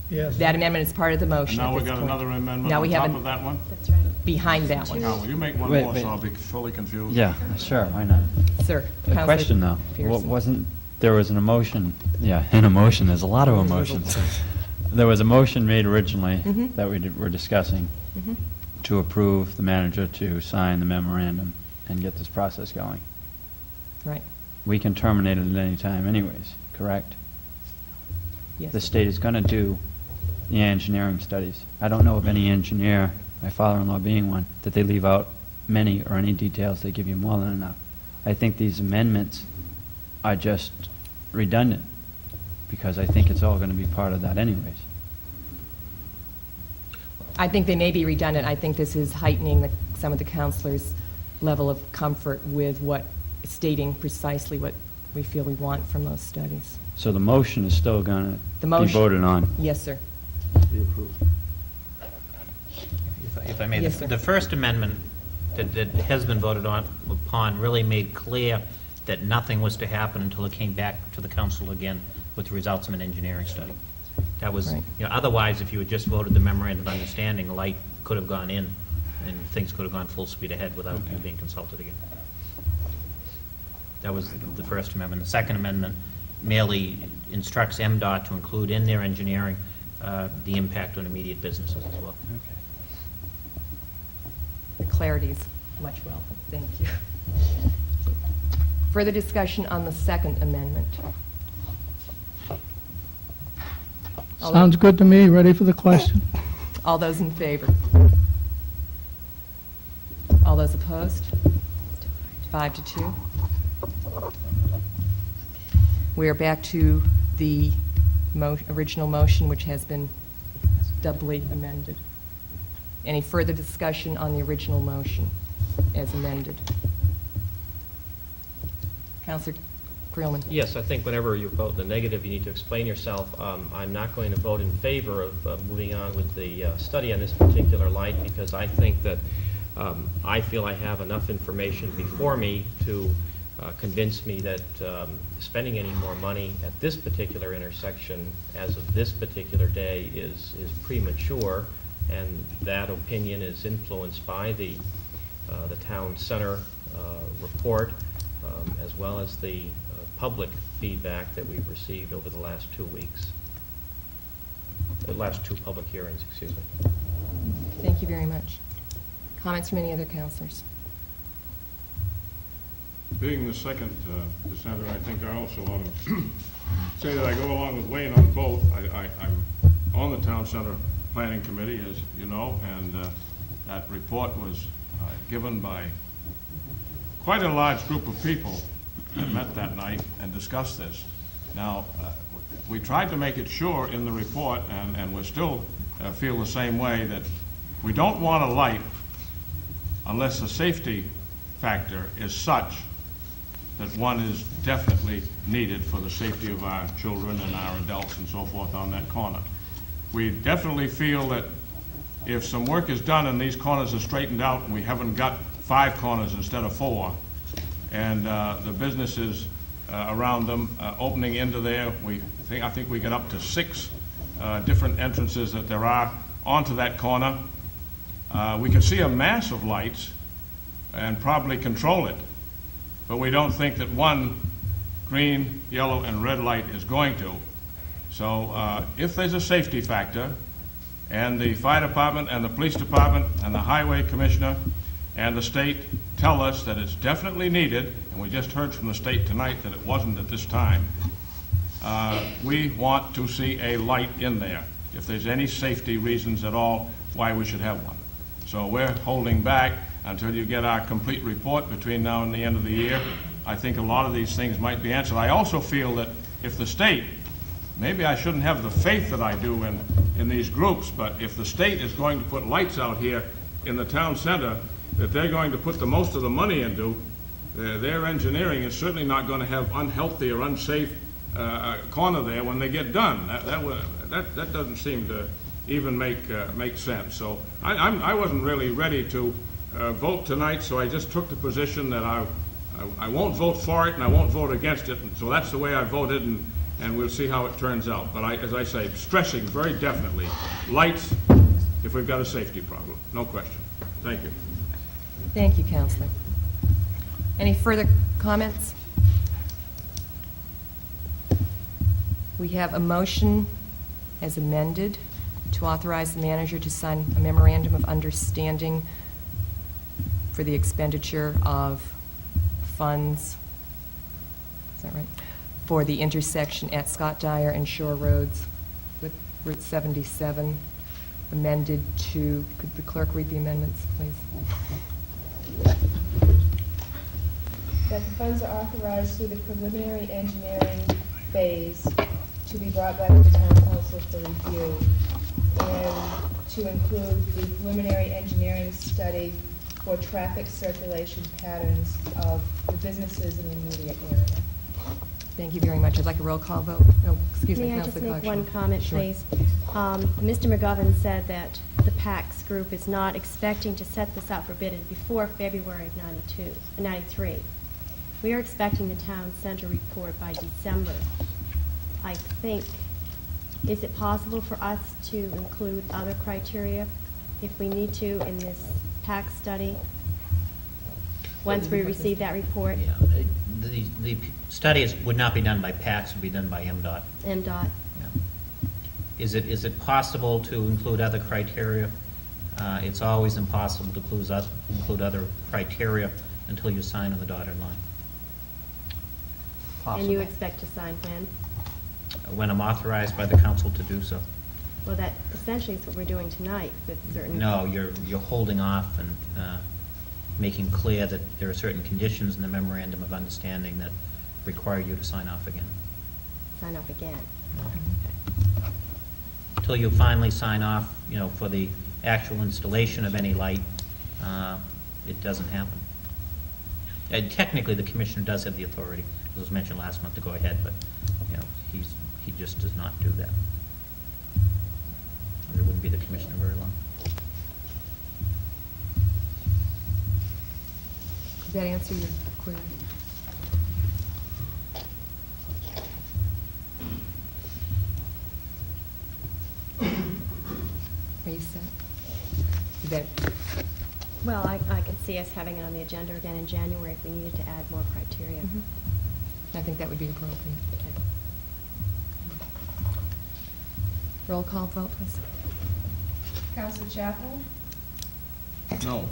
Yes. That amendment is part of the motion And now at we this got point. another amendment Now on we top have of that one? That's right. behind that one. Now, will you make one Wait, more wait. so I'll be fully confused? Yeah, sure, why not? Sir, A Counselor question, though. Pearson. Wasn't, there was an emotion, yeah, an emotion, there's a lot of emotions. There was a motion made originally Mhm. that were discussing Mhm. to approve the manager to sign the memorandum and get this process going. Right. We can terminate it at any time anyways, correct? Yes. The state is going to do the engineering studies. I don't know of any engineer, my father-in-law being one, that they leave out many or any details. They give you more than enough. I think these amendments are just redundant, because I think it's all going to be part of that anyways. I think they may be redundant. I think this is heightening some of the counselors' level of comfort with stating precisely what we feel we want from those studies. So the motion is still going The to be motion- voted on. Yes, sir. Be approved. If I may, Yes, sir. the first amendment that has been voted upon really made clear that nothing was to happen until it came back to the council again with the results of an engineering study. That was, Right. otherwise, if you had just voted the memorandum of understanding, light could have gone in, and things could have gone full speed ahead without you being consulted again. That was the First Amendment. The Second Amendment merely instructs MDOT to include in their engineering the impact on immediate businesses as well. The clarity is much welcome. Thank you. Further discussion on the Second Amendment? Sounds good to me. Ready for the question? All those in favor? All those opposed? 5-2. We are back to the original motion, which has been doubly amended. Any further discussion on the original motion as amended? Councilor Creelman? Yes, I think whenever you vote in the negative, you need to explain yourself. I'm not going to vote in favor of moving on with the study on this particular light because I think that I feel I have enough information before me to convince me that spending any more money at this particular intersection as of this particular day is premature, and that opinion is influenced by the town center report as well as the public feedback that we've received over the last 2 weeks. The last 2 public hearings, excuse me. Thank you very much. Comments from any other councilors? Being the second dissenter, I think I also ought to say that I go along with Wayne on both. I'm on the Town Center Planning Committee, as you know, and that report was given by quite a large group of people that met that night and discussed this. Now, we tried to make it sure in the report, and we still feel the same way, that we don't want a light unless the safety factor is such that one is definitely needed for the safety of our children and our adults and so forth on that corner. We definitely feel that if some work is done and these corners are straightened out and we haven't got 5 corners instead of 4, and the businesses around them opening into there, I think we get up to 6 different entrances that there are onto that corner. We can see a mass of lights and probably control it, but we don't think that one green, yellow, and red light is going to. So if there's a safety factor, and the fire department and the police department and the highway commissioner and the state tell us that it's definitely needed, and we just heard from the state tonight that it wasn't at this time, we want to see a light in there, if there's any safety reasons at all why we should have one. So we're holding back until you get our complete report between now and the end of the year. I think a lot of these things might be answered. I also feel that if the state, maybe I shouldn't have the faith that I do in these groups, but if the state is going to put lights out here in the town center that they're going to put the most of the money into, their engineering is certainly not going to have unhealthy or unsafe corner there when they get done. That doesn't seem to even make sense. So I wasn't really ready to vote tonight, so I just took the position that I won't vote for it and I won't vote against it, and so that's the way I voted, and we'll see how it turns out. But as I say, stressing very definitely, lights if we've got a safety problem, no question. Thank you. Thank you, Councilor. Any further comments? We have a motion as amended to authorize the manager to sign a memorandum of understanding for the expenditure of funds, is that right? For the intersection at Scott Dyer and Shore Roads with Route 77, amended to, could the clerk read the amendments, please? That the funds are authorized through the preliminary engineering phase to be brought back to the town council for review, and to include the preliminary engineering study for traffic circulation patterns of the businesses in the immediate area. Thank you very much. I'd like a roll call vote. Oh, excuse me, May I just Councilor make Cox. one comment, Sure. please? Mr. McGovern said that the PAX group is not expecting to set this out for bid before February of '93. We are expecting the town center report by December. I think, is it possible for us to include other criteria if we need to in this PAX study? once we receive that report. Yeah, the studies would not be done by PACS, it would be done by MDOT. MDOT. Is it possible to include other criteria? It's always impossible to include other criteria until you sign on the dotted line. And you expect to sign when? When I'm authorized by the council to do so. Well, that essentially is what we're doing tonight with certain... No, you're holding off and making clear that there are certain conditions in the memorandum of understanding that require you to sign off again. Sign off again. Until you finally sign off, for the actual installation of any light, it doesn't happen. And technically, the commissioner does have the authority, as was mentioned last month, to go ahead, but, he just does not do that. There wouldn't be the commissioner very long. Does that answer your query? Are you set? Is that, Well, I could see us having it on the agenda again in January if we needed to add more criteria. I think that would be appropriate. Roll call vote, please. Counselor Chapel? No.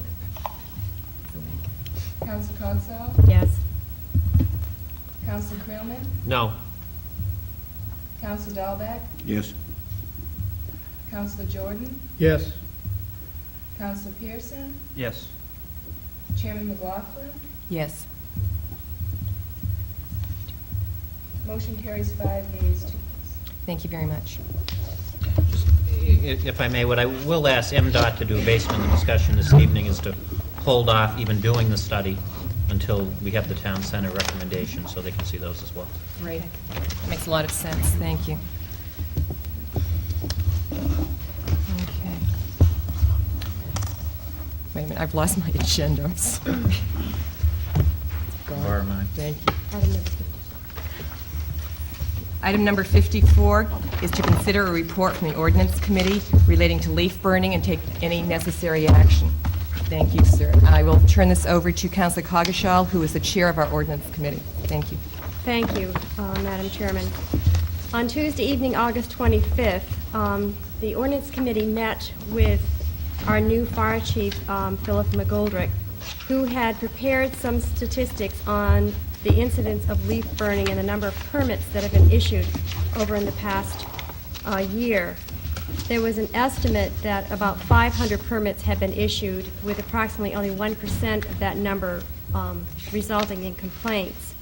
Counselor Cogswell? Yes. Counselor Creelman? No. Counselor Dahlbeck? Yes. Counselor Jordan? Yes. Counselor Pearson? Yes. Chairman McLaughlin? Yes. Motion carries 5 yeas, 2 nays. Thank you very much. If I may, what I will ask MDOT to do, based on the discussion this evening, is to hold off even doing the study until we have the town center recommendation, so they can see those as well. Great. Makes a lot of sense. Thank you. Okay. Wait a minute, I've lost my agenda. I'm sorry. It's gone. Or mine. Thank you. Item number 54. Item number 54 is to consider a report from the Ordinance Committee relating to leaf burning and take any necessary action. Thank you, sir. I will turn this over to Councilor Coggeshall, who is the chair of our Ordinance Committee. Thank you. Thank you, Madam Chairman. On Tuesday evening, August 25th, the Ordinance Committee met with our new fire chief, Philip McGoldrick, who had prepared some statistics on the incidence of leaf burning and the number of permits that have been issued over in the past year. There was an estimate that about 500 permits had been issued, with approximately only 1% of that number resulting in complaints.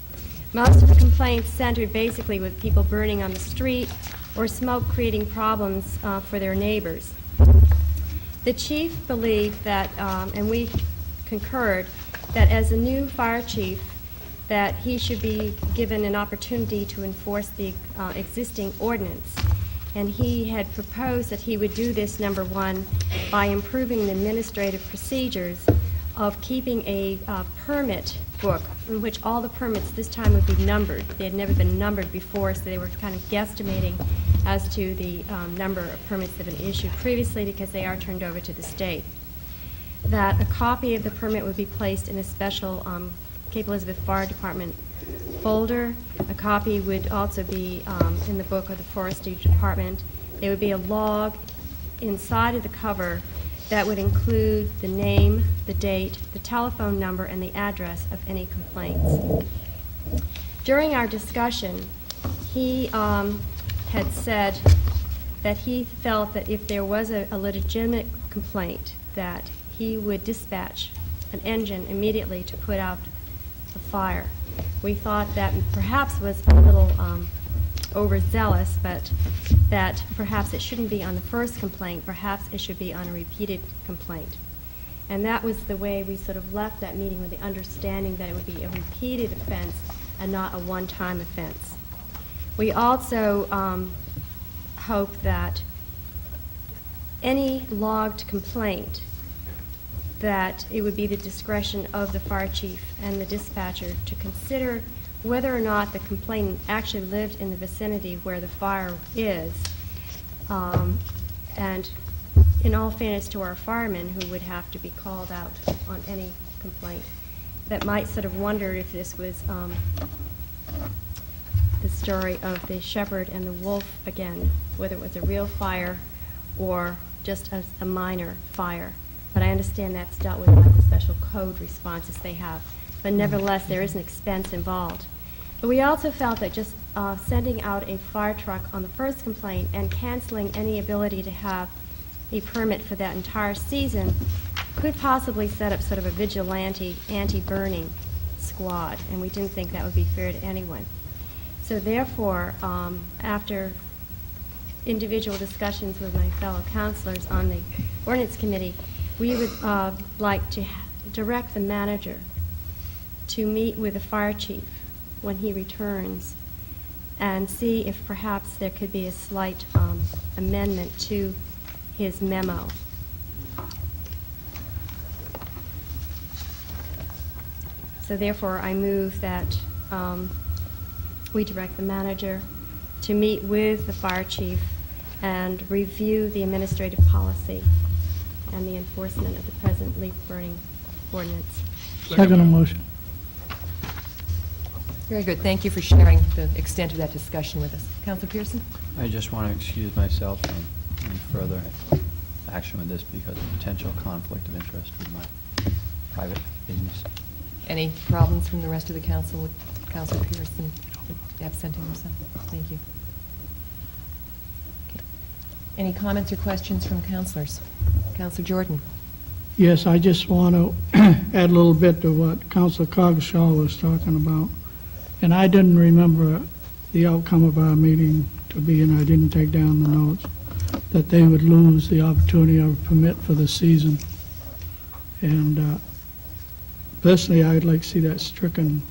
Most of the complaints centered basically with people burning on the street or smoke creating problems for their neighbors. The chief believed that, and we concurred, that as a new fire chief, that he should be given an opportunity to enforce the existing ordinance. And he had proposed that he would do this, number one, by improving the administrative procedures of keeping a permit book in which all the permits this time would be numbered. They had never been numbered before, so they were kind of guesstimating as to the number of permits that had been issued previously, because they are turned over to the state. That a copy of the permit would be placed in a special Cape Elizabeth Fire Department folder. A copy would also be in the book of the Forestry Department. There would be a log inside of the cover that would include the name, the date, the telephone number, and the address of any complaints. During our discussion, he had said that he felt that if there was a legitimate complaint, that he would dispatch an engine immediately to put out the fire. We thought that perhaps was a little overzealous, but that perhaps it shouldn't be on the first complaint, perhaps it should be on a repeated complaint. And that was the way we sort of left that meeting, with the understanding that it would be a repeated offense and not a one-time offense. We also hope that any logged complaint, that it would be the discretion of the fire chief and the dispatcher to consider whether or not the complainant actually lived in the vicinity where the fire is. And in all fairness to our firemen, who would have to be called out on any complaint, that might sort of wonder if this was the story of the shepherd and the wolf again, whether it was a real fire or just a minor fire. But I understand that's dealt with by the special code responses they have. But nevertheless, there is an expense involved. But we also felt that just sending out a fire truck on the first complaint and canceling any ability to have a permit for that entire season could possibly set up sort of a vigilante anti-burning squad, and we didn't think that would be fair to anyone. So therefore, after individual discussions with my fellow counselors on the ordinance committee, we would like to direct the manager to meet with the fire chief when he returns and see if perhaps there could be a slight amendment to his memo. So therefore, I move that we direct the manager to meet with the fire chief and review the administrative policy and the enforcement of the present leaf burning ordinance. Second motion. Very good. Thank you for sharing the extent of that discussion with us. Councilor Pearson? I just want to excuse myself from any further action with this because of potential conflict of interest with my private business. Any problems from the rest of the council with Councilor Pearson absenting himself? Thank you. Okay. Any comments or questions from councilors? Councilor Jordan? Yes, I just want to add a little bit to what Councilor Coggeshall was talking about. And I didn't remember the outcome of our meeting to be, and I didn't take down the notes, that they would lose the opportunity of a permit for the season. And personally, I'd like to see that stricken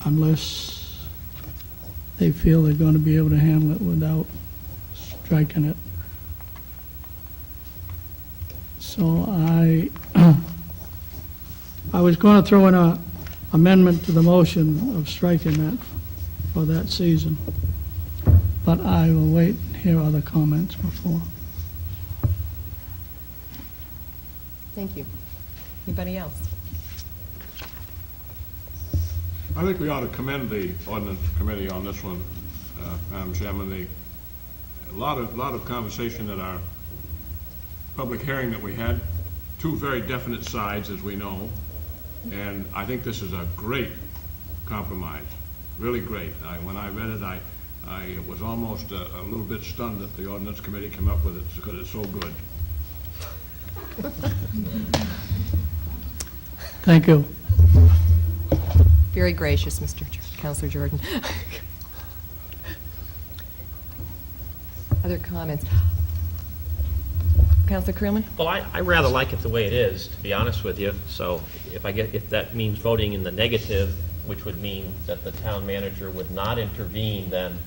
unless they feel they're going to be able to handle it without striking it. So I was going to throw in a amendment to the motion of striking that for that season, but I will wait and hear other comments before. Thank you. Anybody else? I think we ought to commend the ordinance committee on this one, Madam Chairman. A lot of conversation at our public hearing that we had, two very definite sides, as we know, and I think this is a great compromise, really great. When I read it, I was almost a little bit stunned that the ordinance committee came up with it because it's so good. Thank you. Very gracious, Councilor Jordan. Other comments? Councilor Creelman? Well, I rather like it the way it is, to be honest with you. So if that means voting in the negative, which would mean that the town manager would not intervene then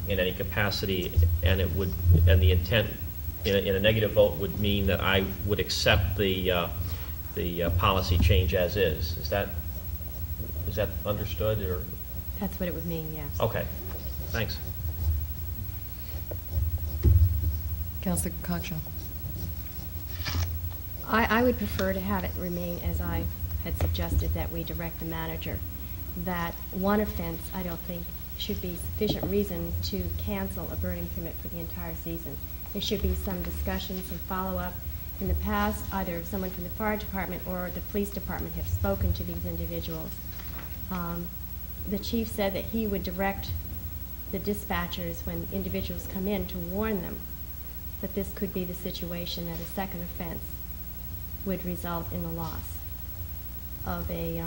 in any capacity, and the intent in a negative vote would mean that I would accept the policy change as is. Is that understood, or? That's what it would mean, yes. Okay, thanks. Councilor Cogshaw. I would prefer to have it remain as I had suggested, that we direct the manager. That one offense, I don't think, should be sufficient reason to cancel a burning permit for the entire season. There should be some discussion, some follow-up. In the past, either someone from the fire department or the police department have spoken to these individuals. The chief said that he would direct the dispatchers when individuals come in to warn them that this could be the situation, that a second offense would result in the loss of the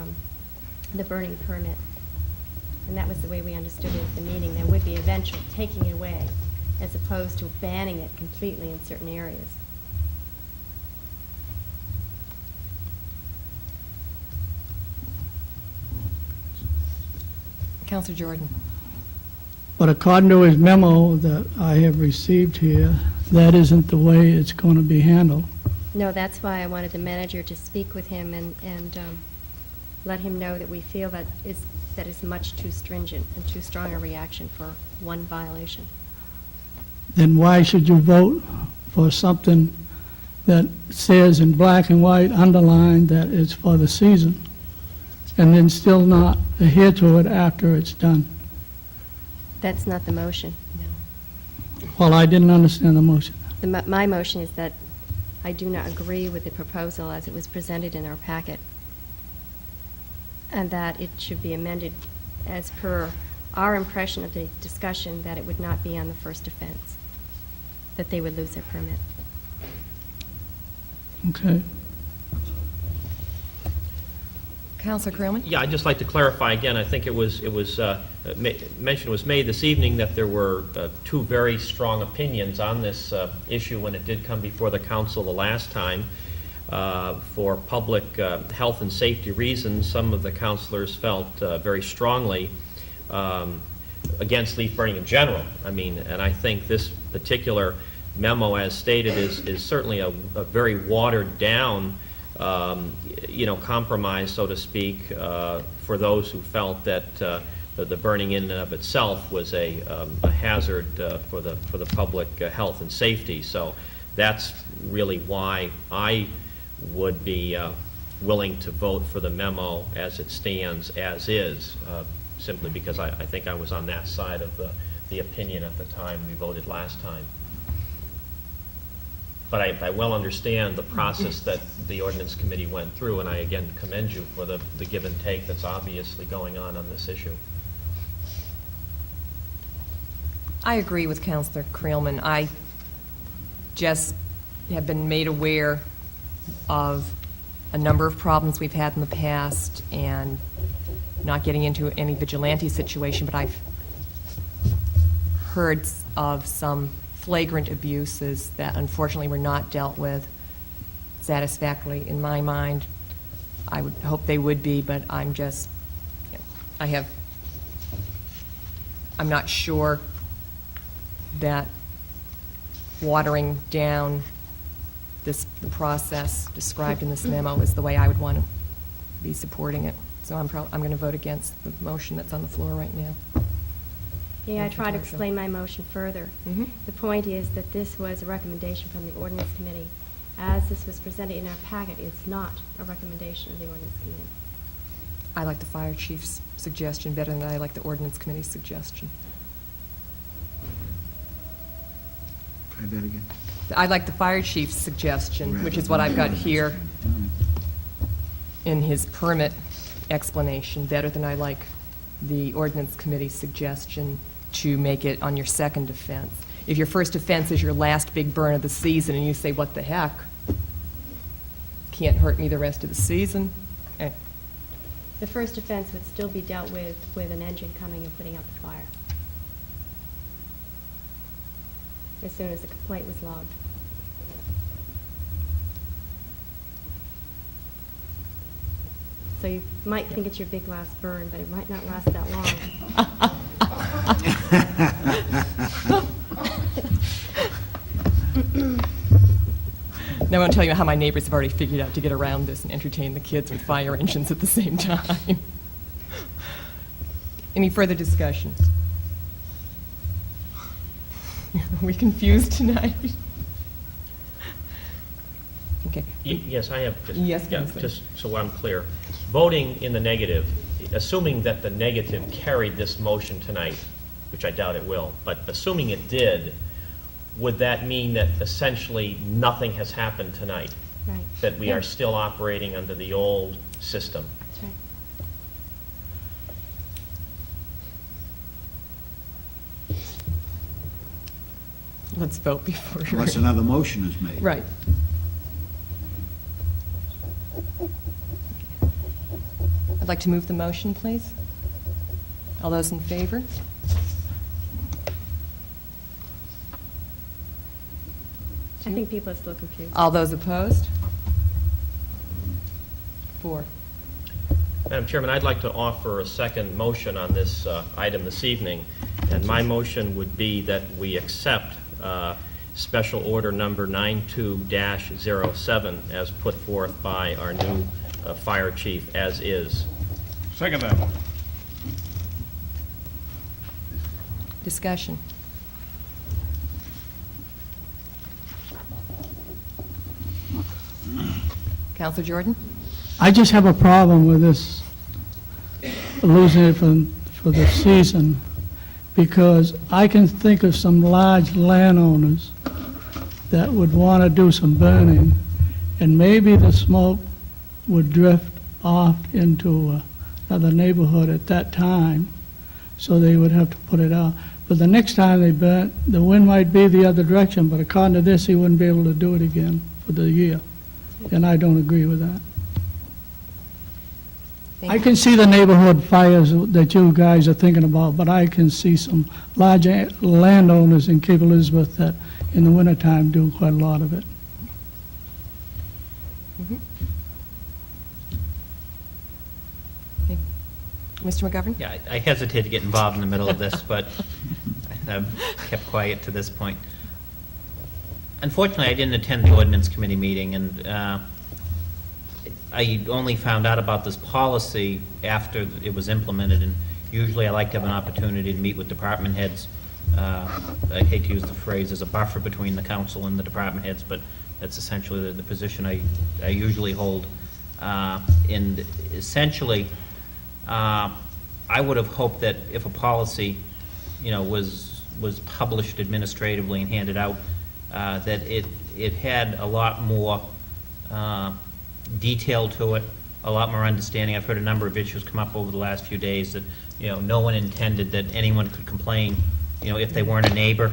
burning permit. And that was the way we understood it at the meeting. There would be eventual taking it away as opposed to banning it completely in certain areas. Councilor Jordan. But according to his memo that I have received here, that isn't the way it's going to be handled. No, that's why I wanted the manager to speak with him and let him know that we feel that is much too stringent and too strong a reaction for one violation. Then why should you vote for something that says in black and white, underlined, that it's for the season, and then still not adhere to it after it's done. That's not the motion. Well, I didn't understand the motion. My motion is that I do not agree with the proposal as it was presented in our packet, and that it should be amended as per our impression of the discussion, that it would not be on the first offense, that they would lose their permit. Okay. Counselor Creelman? Yeah, I'd just like to clarify again, I think mention was made this evening that there were two very strong opinions on this issue when it did come before the council the last time. For public health and safety reasons, some of the councilors felt very strongly against leaf burning in general. I mean, and I think this particular memo, as stated, is certainly a very watered down compromise, so to speak, for those who felt that the burning in and of itself was a hazard for the public health and safety. So that's really why I would be willing to vote for the memo as it stands, as is, simply because I think I was on that side of the opinion at the time we voted last time. But I well understand the process that the ordinance committee went through, and I again commend you for the give and take that's obviously going on this issue. I agree with Counselor Creelman. I just have been made aware of a number of problems we've had in the past, and not getting into any vigilante situation, but I've heard of some flagrant abuses that unfortunately were not dealt with satisfactorily in my mind. I would hope they would be, but I'm just, I'm not sure that watering down the process described in this memo is the way I would want to be supporting it. So I'm going to vote against the motion that's on the floor right now. Yeah, I try to explain my motion further. The point is that this was a recommendation from the ordinance committee. As this was presented in our packet, it's not a recommendation of the ordinance committee. I like the fire chief's suggestion better than I like the ordinance committee's suggestion. Try that again. I like the fire chief's suggestion, which is what I've got here in his permit explanation, better than I like the ordinance committee's suggestion to make it on your second offense. If your first offense is your last big burn of the season and you say, what the heck, can't hurt me the rest of the season. The first offense would still be dealt with an engine coming and putting out the fire, as soon as the complaint was logged. So you might think it's your big last burn, but it might not last that long. Now I want to tell you how my neighbors have already figured out to get around this and entertain the kids with fire engines at the same time. Any further discussion? Are we confused tonight? Okay. Yes, I have just, Yes, yeah, Councilor. just so I'm clear. Voting in the negative, assuming that the negative carried this motion tonight, which I doubt it will, but assuming it did, would that mean that essentially nothing has happened tonight? Right. That we Yeah. are still operating under the old system? That's right. Let's vote before. Unless another motion is made. Right. I'd like to move the motion, please. All those in favor? I think people are still confused. All those opposed? 4. Madam Chairman, I'd like to offer a second motion on this item this evening, and my motion would be that we accept Special Order Number 92-07 as put forth by our new fire chief, as is. Second that. Discussion. Counselor Jordan? I just have a problem with this, losing it for the season, because I can think of some large landowners that would want to do some burning, and maybe the smoke would drift off into another neighborhood at that time, so they would have to put it out. But the next time they burn, the wind might be the other direction, but according to this, he wouldn't be able to do it again for the year. And I don't agree with that. I can see the neighborhood fires that you guys are thinking about, but I can see some large landowners in Cape Elizabeth that in the wintertime do quite a lot of it. Mr. McGovern? Yeah, I hesitate to get involved in the middle of this, but I've kept quiet to this point. Unfortunately, I didn't attend the ordinance committee meeting, and I only found out about this policy after it was implemented, and usually I like to have an opportunity to meet with department heads. I hate to use the phrase as a buffer between the council and the department heads, but that's essentially the position I usually hold. And essentially, I would have hoped that if a policy, was published administratively and handed out, that it had a lot more detail to it, a lot more understanding. I've heard a number of issues come up over the last few days that, no one intended that anyone could complain, if they weren't a neighbor,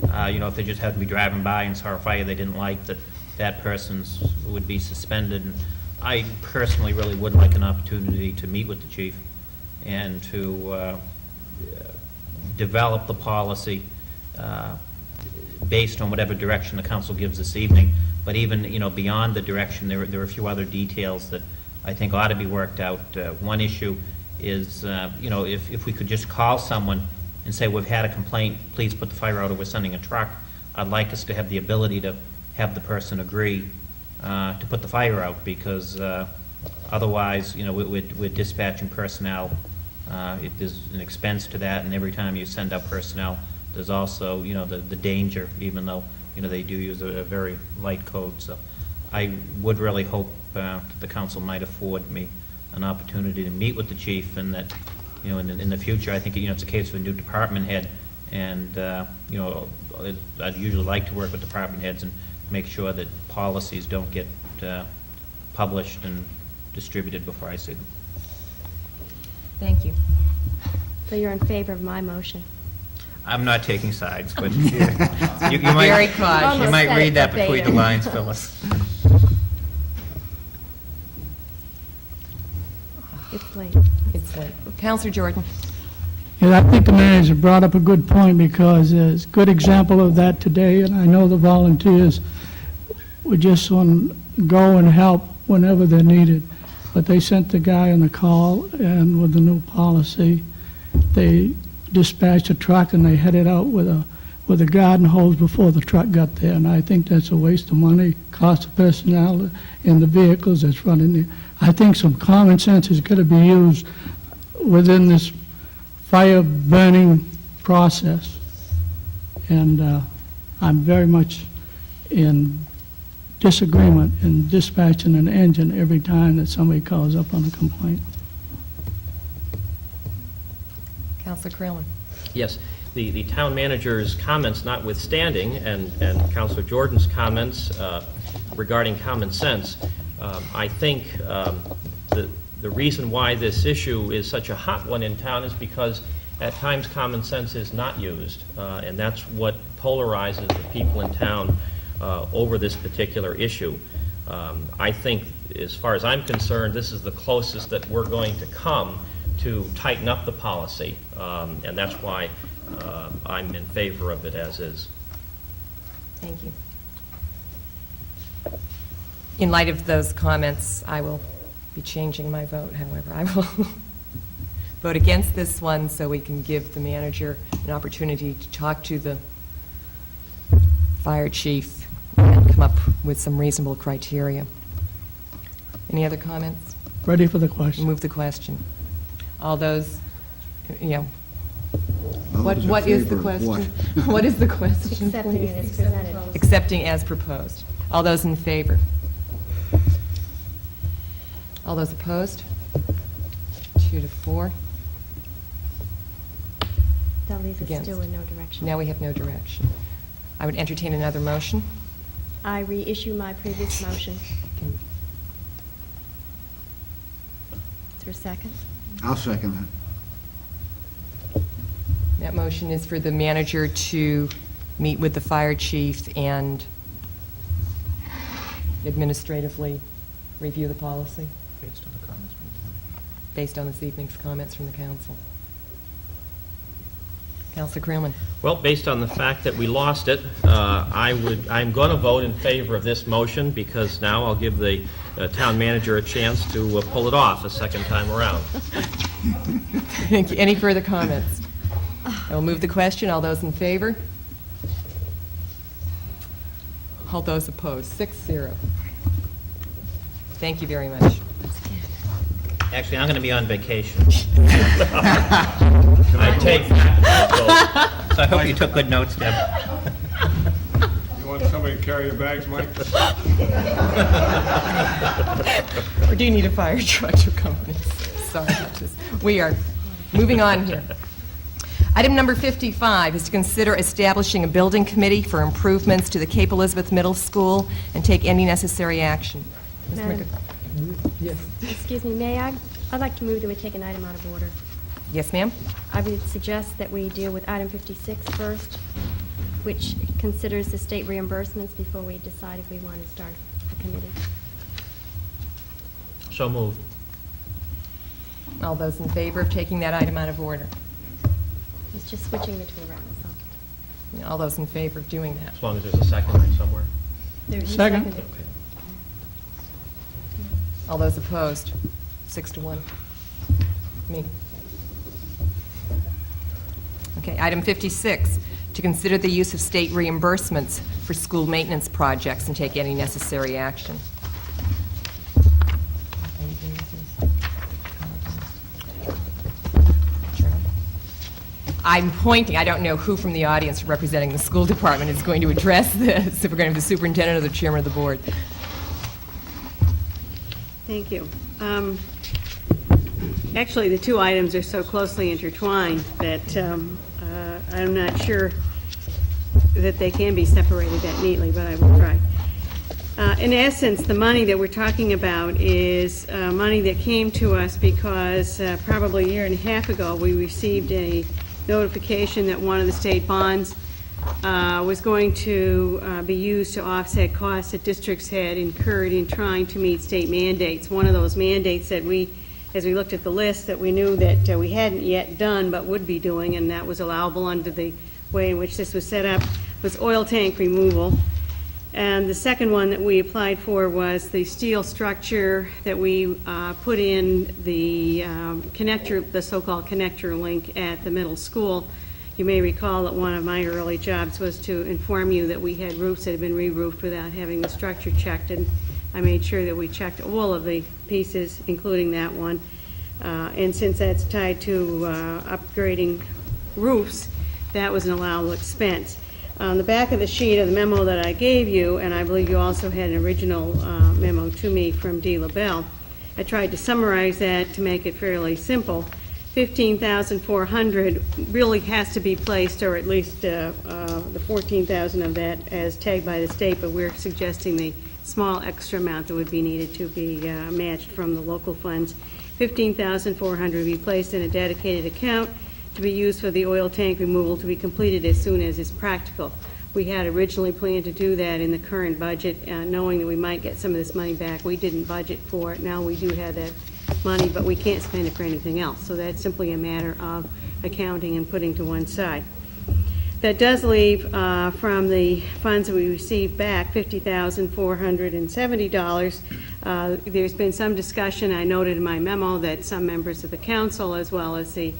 if they just happened to be driving by and saw a fire they didn't like, that person's would be suspended. And I personally really would like an opportunity to meet with the chief and to develop the policy based on whatever direction the council gives this evening. But even, beyond the direction, there are a few other details that I think ought to be worked out. One issue is, if we could just call someone and say, we've had a complaint, please put the fire out, or we're sending a truck. I'd like us to have the ability to have the person agree to put the fire out, because otherwise, we're dispatching personnel. There's an expense to that, and every time you send out personnel, there's also, the danger, even though, they do use a very light code. So I would really hope that the council might afford me an opportunity to meet with the chief, and that, in the future, I think, it's a case of a new department head, and, I'd usually like to work with department heads and make sure that policies don't get published and distributed before I see them. Thank you. So you're in favor of my motion? I'm not taking sides, but you might, Very cautious. you might Almost read that said it between the verbatim. lines, Phyllis. It's late. It's late. Counselor Jordan? Yeah, I think the manager brought up a good point, because there's a good example of that today, and I know the volunteers would just want to go and help whenever they're needed. But they sent the guy on the call, and with the new policy, they dispatched a truck and they headed out with a garden hose before the truck got there. And I think that's a waste of money, cost of personnel in the vehicles that's running there. I think some common sense is going to be used within this fire burning process. And I'm very much in disagreement in dispatching an engine every time that somebody calls up on a complaint. Counselor Creelman? Yes, the town manager's comments notwithstanding, and Counselor Jordan's comments regarding common sense, I think the reason why this issue is such a hot one in town is because at times common sense is not used, and that's what polarizes the people in town over this particular issue. I think, as far as I'm concerned, this is the closest that we're going to come to tighten up the policy, and that's why I'm in favor of it as is. Thank you. In light of those comments, I will be changing my vote, however. I will vote against this one so we can give the manager an opportunity to talk to the fire chief and come up with some reasonable criteria. Any other comments? Ready for the question. Move the question. All those, All what those in is the favor of question? What is the question, Accepting please? it as presented. Accepting as proposed. All those in favor? All those opposed? 2 to 4. That leaves us Against. still in no direction. Now we have no direction. I would entertain another motion. I reissue my previous motion. Is there a second? I'll second that. That motion is for the manager to meet with the fire chief and administratively review the policy Based on the comments made. based on this evening's comments from the council. Councilor Creelman. Well, based on the fact that we lost it, I'm going to vote in favor of this motion because now I'll give the town manager a chance to pull it off a second time around. Thank you. Any further comments? I will move the question. All those in favor? All those opposed? 6-0. Thank you very much. Actually, I'm going to be on vacation. I take that. So I hope you took good notes, Deb. You want somebody to carry your bags, Mike? Or do you need a fire truck to accompany? Sorry, we are moving on here. Item number 55 is to consider establishing a building committee for improvements to the Cape Elizabeth Middle School and take any necessary action. Mr. Madam- Yes. Excuse me, may I? I'd like to move that we take an item out of order. Yes, ma'am? I would suggest that we deal with item 56 first, which considers the state reimbursements before we decide if we want to start a committee. So moved. All those in favor of taking that item out of order? It's just switching the two around, so. All those in favor of doing that? As long as there's a second somewhere. There- you Second. seconded. All those opposed? 6-1. Me. Okay, item 56, to consider the use of state reimbursements for school maintenance projects and take any necessary action. I'm pointing, I don't know who from the audience representing the school department is going to address this, if we're going to have the superintendent or the chairman of the board. Thank you. Actually, the two items are so closely intertwined that I'm not sure that they can be separated that neatly, but I will try. In essence, the money that we're talking about is money that came to us because probably a year and a half ago, we received a notification that one of the state bonds was going to be used to offset costs that districts had incurred in trying to meet state mandates. One of those mandates that as we looked at the list, that we knew that we hadn't yet done but would be doing, and that was allowable under the way in which this was set up, was oil tank removal. And the second one that we applied for was the steel structure that we put in the connector, the so-called connector link at the middle school. You may recall that one of my early jobs was to inform you that we had roofs that had been re-roofed without having the structure checked, and I made sure that we checked all of the pieces, including that one. And since that's tied to upgrading roofs, that was an allowable expense. On the back of the sheet of the memo that I gave you, and I believe you also had an original memo to me from Dee LaBelle, I tried to summarize that to make it fairly simple. $15,400 really has to be placed, or at least the $14,000 of that as tagged by the state, but we're suggesting the small extra amount that would be needed to be matched from the local funds. $15,400 would be placed in a dedicated account to be used for the oil tank removal to be completed as soon as is practical. We had originally planned to do that in the current budget, knowing that we might get some of this money back. We didn't budget for it. Now we do have that money, but we can't spend it for anything else. So that's simply a matter of accounting and putting to one side. That does leave from the funds that we received back $50,470. There's been some discussion. I noted in my memo that some members of the council as well as the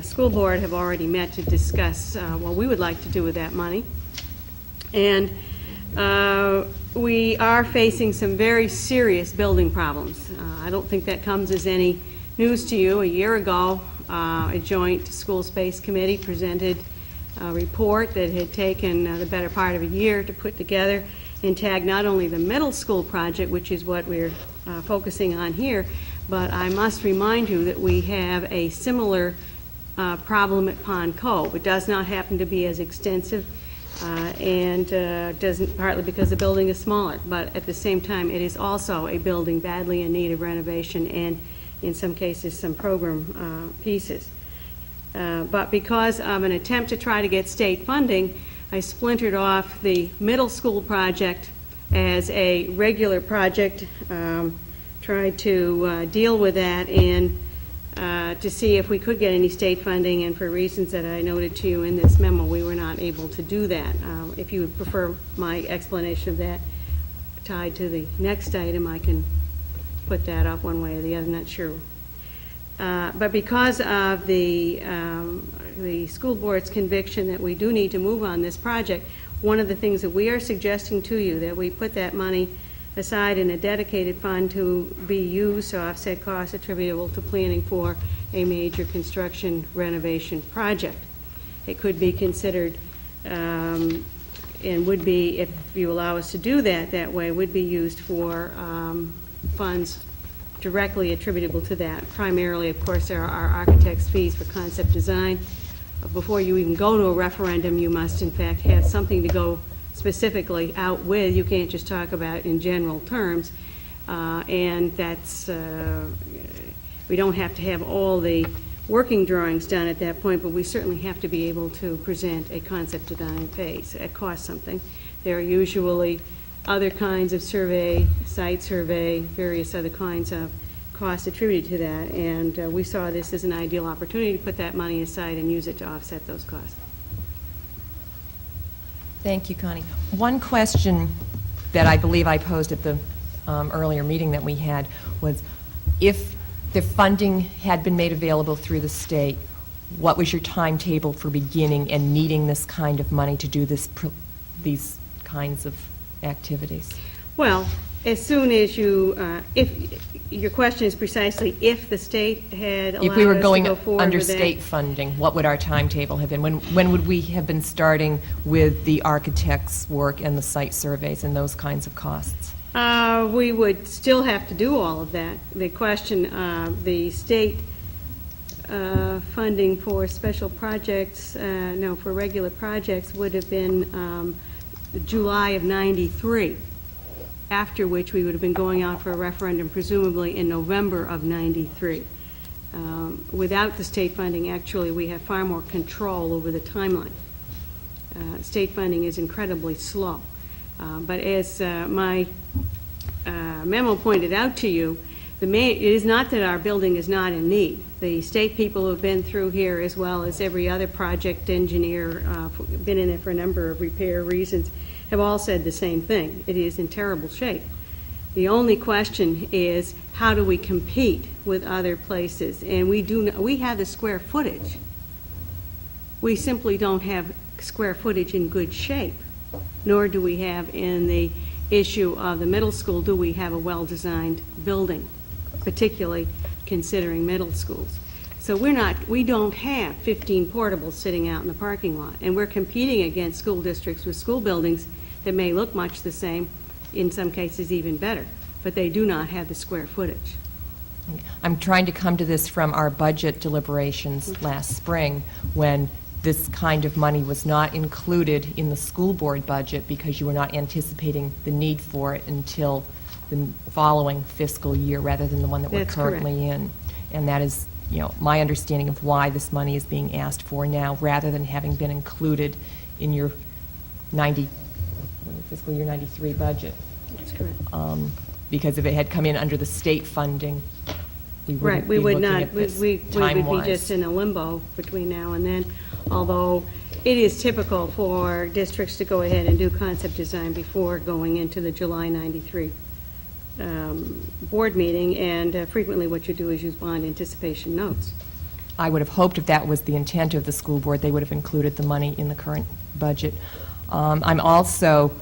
school board have already met to discuss what we would like to do with that money. And we are facing some very serious building problems. I don't think that comes as any news to you. A year ago, a joint school space committee presented a report that had taken the better part of a year to put together, and tag not only the middle school project, which is what we're focusing on here, but I must remind you that we have a similar problem at Pond Cove. It does not happen to be as extensive, and doesn't, partly because the building is smaller, but at the same time, it is also a building badly in need of renovation and, in some cases, some program pieces. But because of an attempt to try to get state funding, I splintered off the middle school project as a regular project, tried to deal with that and to see if we could get any state funding, and for reasons that I noted to you in this memo, we were not able to do that. If you would prefer my explanation of that tied to the next item, I can put that up one way or the other, I'm not sure. But because of the school board's conviction that we do need to move on this project, one of the things that we are suggesting to you, that we put that money aside in a dedicated fund to be used to offset costs attributable to planning for a major construction renovation project. It could be considered, and would be, if you allow us to do that way, would be used for funds directly attributable to that. Primarily, of course, there are architect's fees for concept design. Before you even go to a referendum, you must, in fact, have something to go specifically out with. You can't just talk about in general terms, and that's, we don't have to have all the working drawings done at that point, but we certainly have to be able to present a concept design phase. It costs something. There are usually other kinds of survey, site survey, various other kinds of costs attributed to that, and we saw this as an ideal opportunity to put that money aside and use it to offset those costs. Thank you, Connie. One question that I believe I posed at the earlier meeting that we had was, if the funding had been made available through the state, what was your timetable for beginning and needing this kind of money to do these kinds of activities? Well, as soon as you, if your question is precisely if the state had allowed If we were us going to go forward under with that. state funding, what would our timetable have been? When would we have been starting with the architect's work and the site surveys and those kinds of costs? We would still have to do all of that. The question, the state funding for special projects, no, for regular projects would have been July of '93, after which we would have been going out for a referendum presumably in November of '93. Without the state funding, actually, we have far more control over the timeline. State funding is incredibly slow. But as my memo pointed out to you, it is not that our building is not in need. The state people who have been through here, as well as every other project engineer, been in it for a number of repair reasons, have all said the same thing. It is in terrible shape. The only question is, how do we compete with other places? And we have the square footage. We simply don't have square footage in good shape, nor do we have, in the issue of the middle school, do we have a well-designed building, particularly considering middle schools. So we don't have 15 portables sitting out in the parking lot, and we're competing against school districts with school buildings that may look much the same, in some cases even better, but they do not have the square footage. I'm trying to come to this from our budget deliberations last spring, when this kind of money was not included in the school board budget because you were not anticipating the need for it until the following fiscal year rather than the one that we're That's correct. currently in. And that is, my understanding of why this money is being asked for now, rather than having been included in your fiscal year '93 budget. That's correct. Because if it had come in under the state funding, we wouldn't Right, we be would looking not, at this we would be time-wise. just in a limbo between now and then, although it is typical for districts to go ahead and do concept design before going into the July '93 board meeting, and frequently what you do is use bond anticipation notes. I would have hoped if that was the intent of the school board, they would have included the money in the current budget. I'm also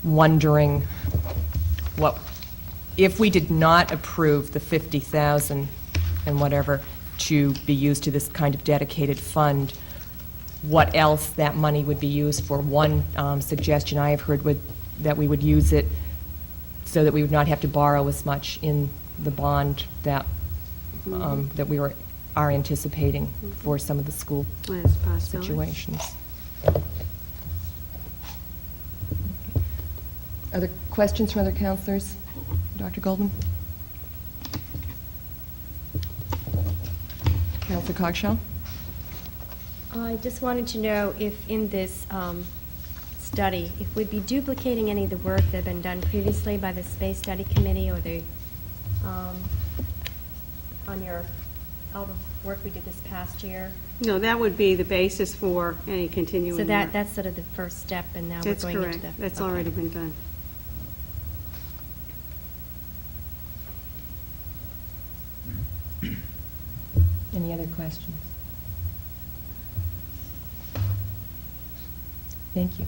wondering if we did not approve the $50,000 and whatever to be used to this kind of dedicated fund, what else that money would be used for. One suggestion I have heard would that we would use it so that we would not have to borrow as much in the bond that, that we are anticipating for some of the school Last possibility. situations. Other questions from other counselors? Dr. Goldman? Counselor Cogshaw? I just wanted to know if in this study, if we'd be duplicating any of the work that had been done previously by the Space Study Committee or the, on your, all the work we did this past year. No, that would be the basis for any continuing So work. that's sort of the first step, and now That's we're going into correct. the... That's okay. already been done. Any other questions? Thank you.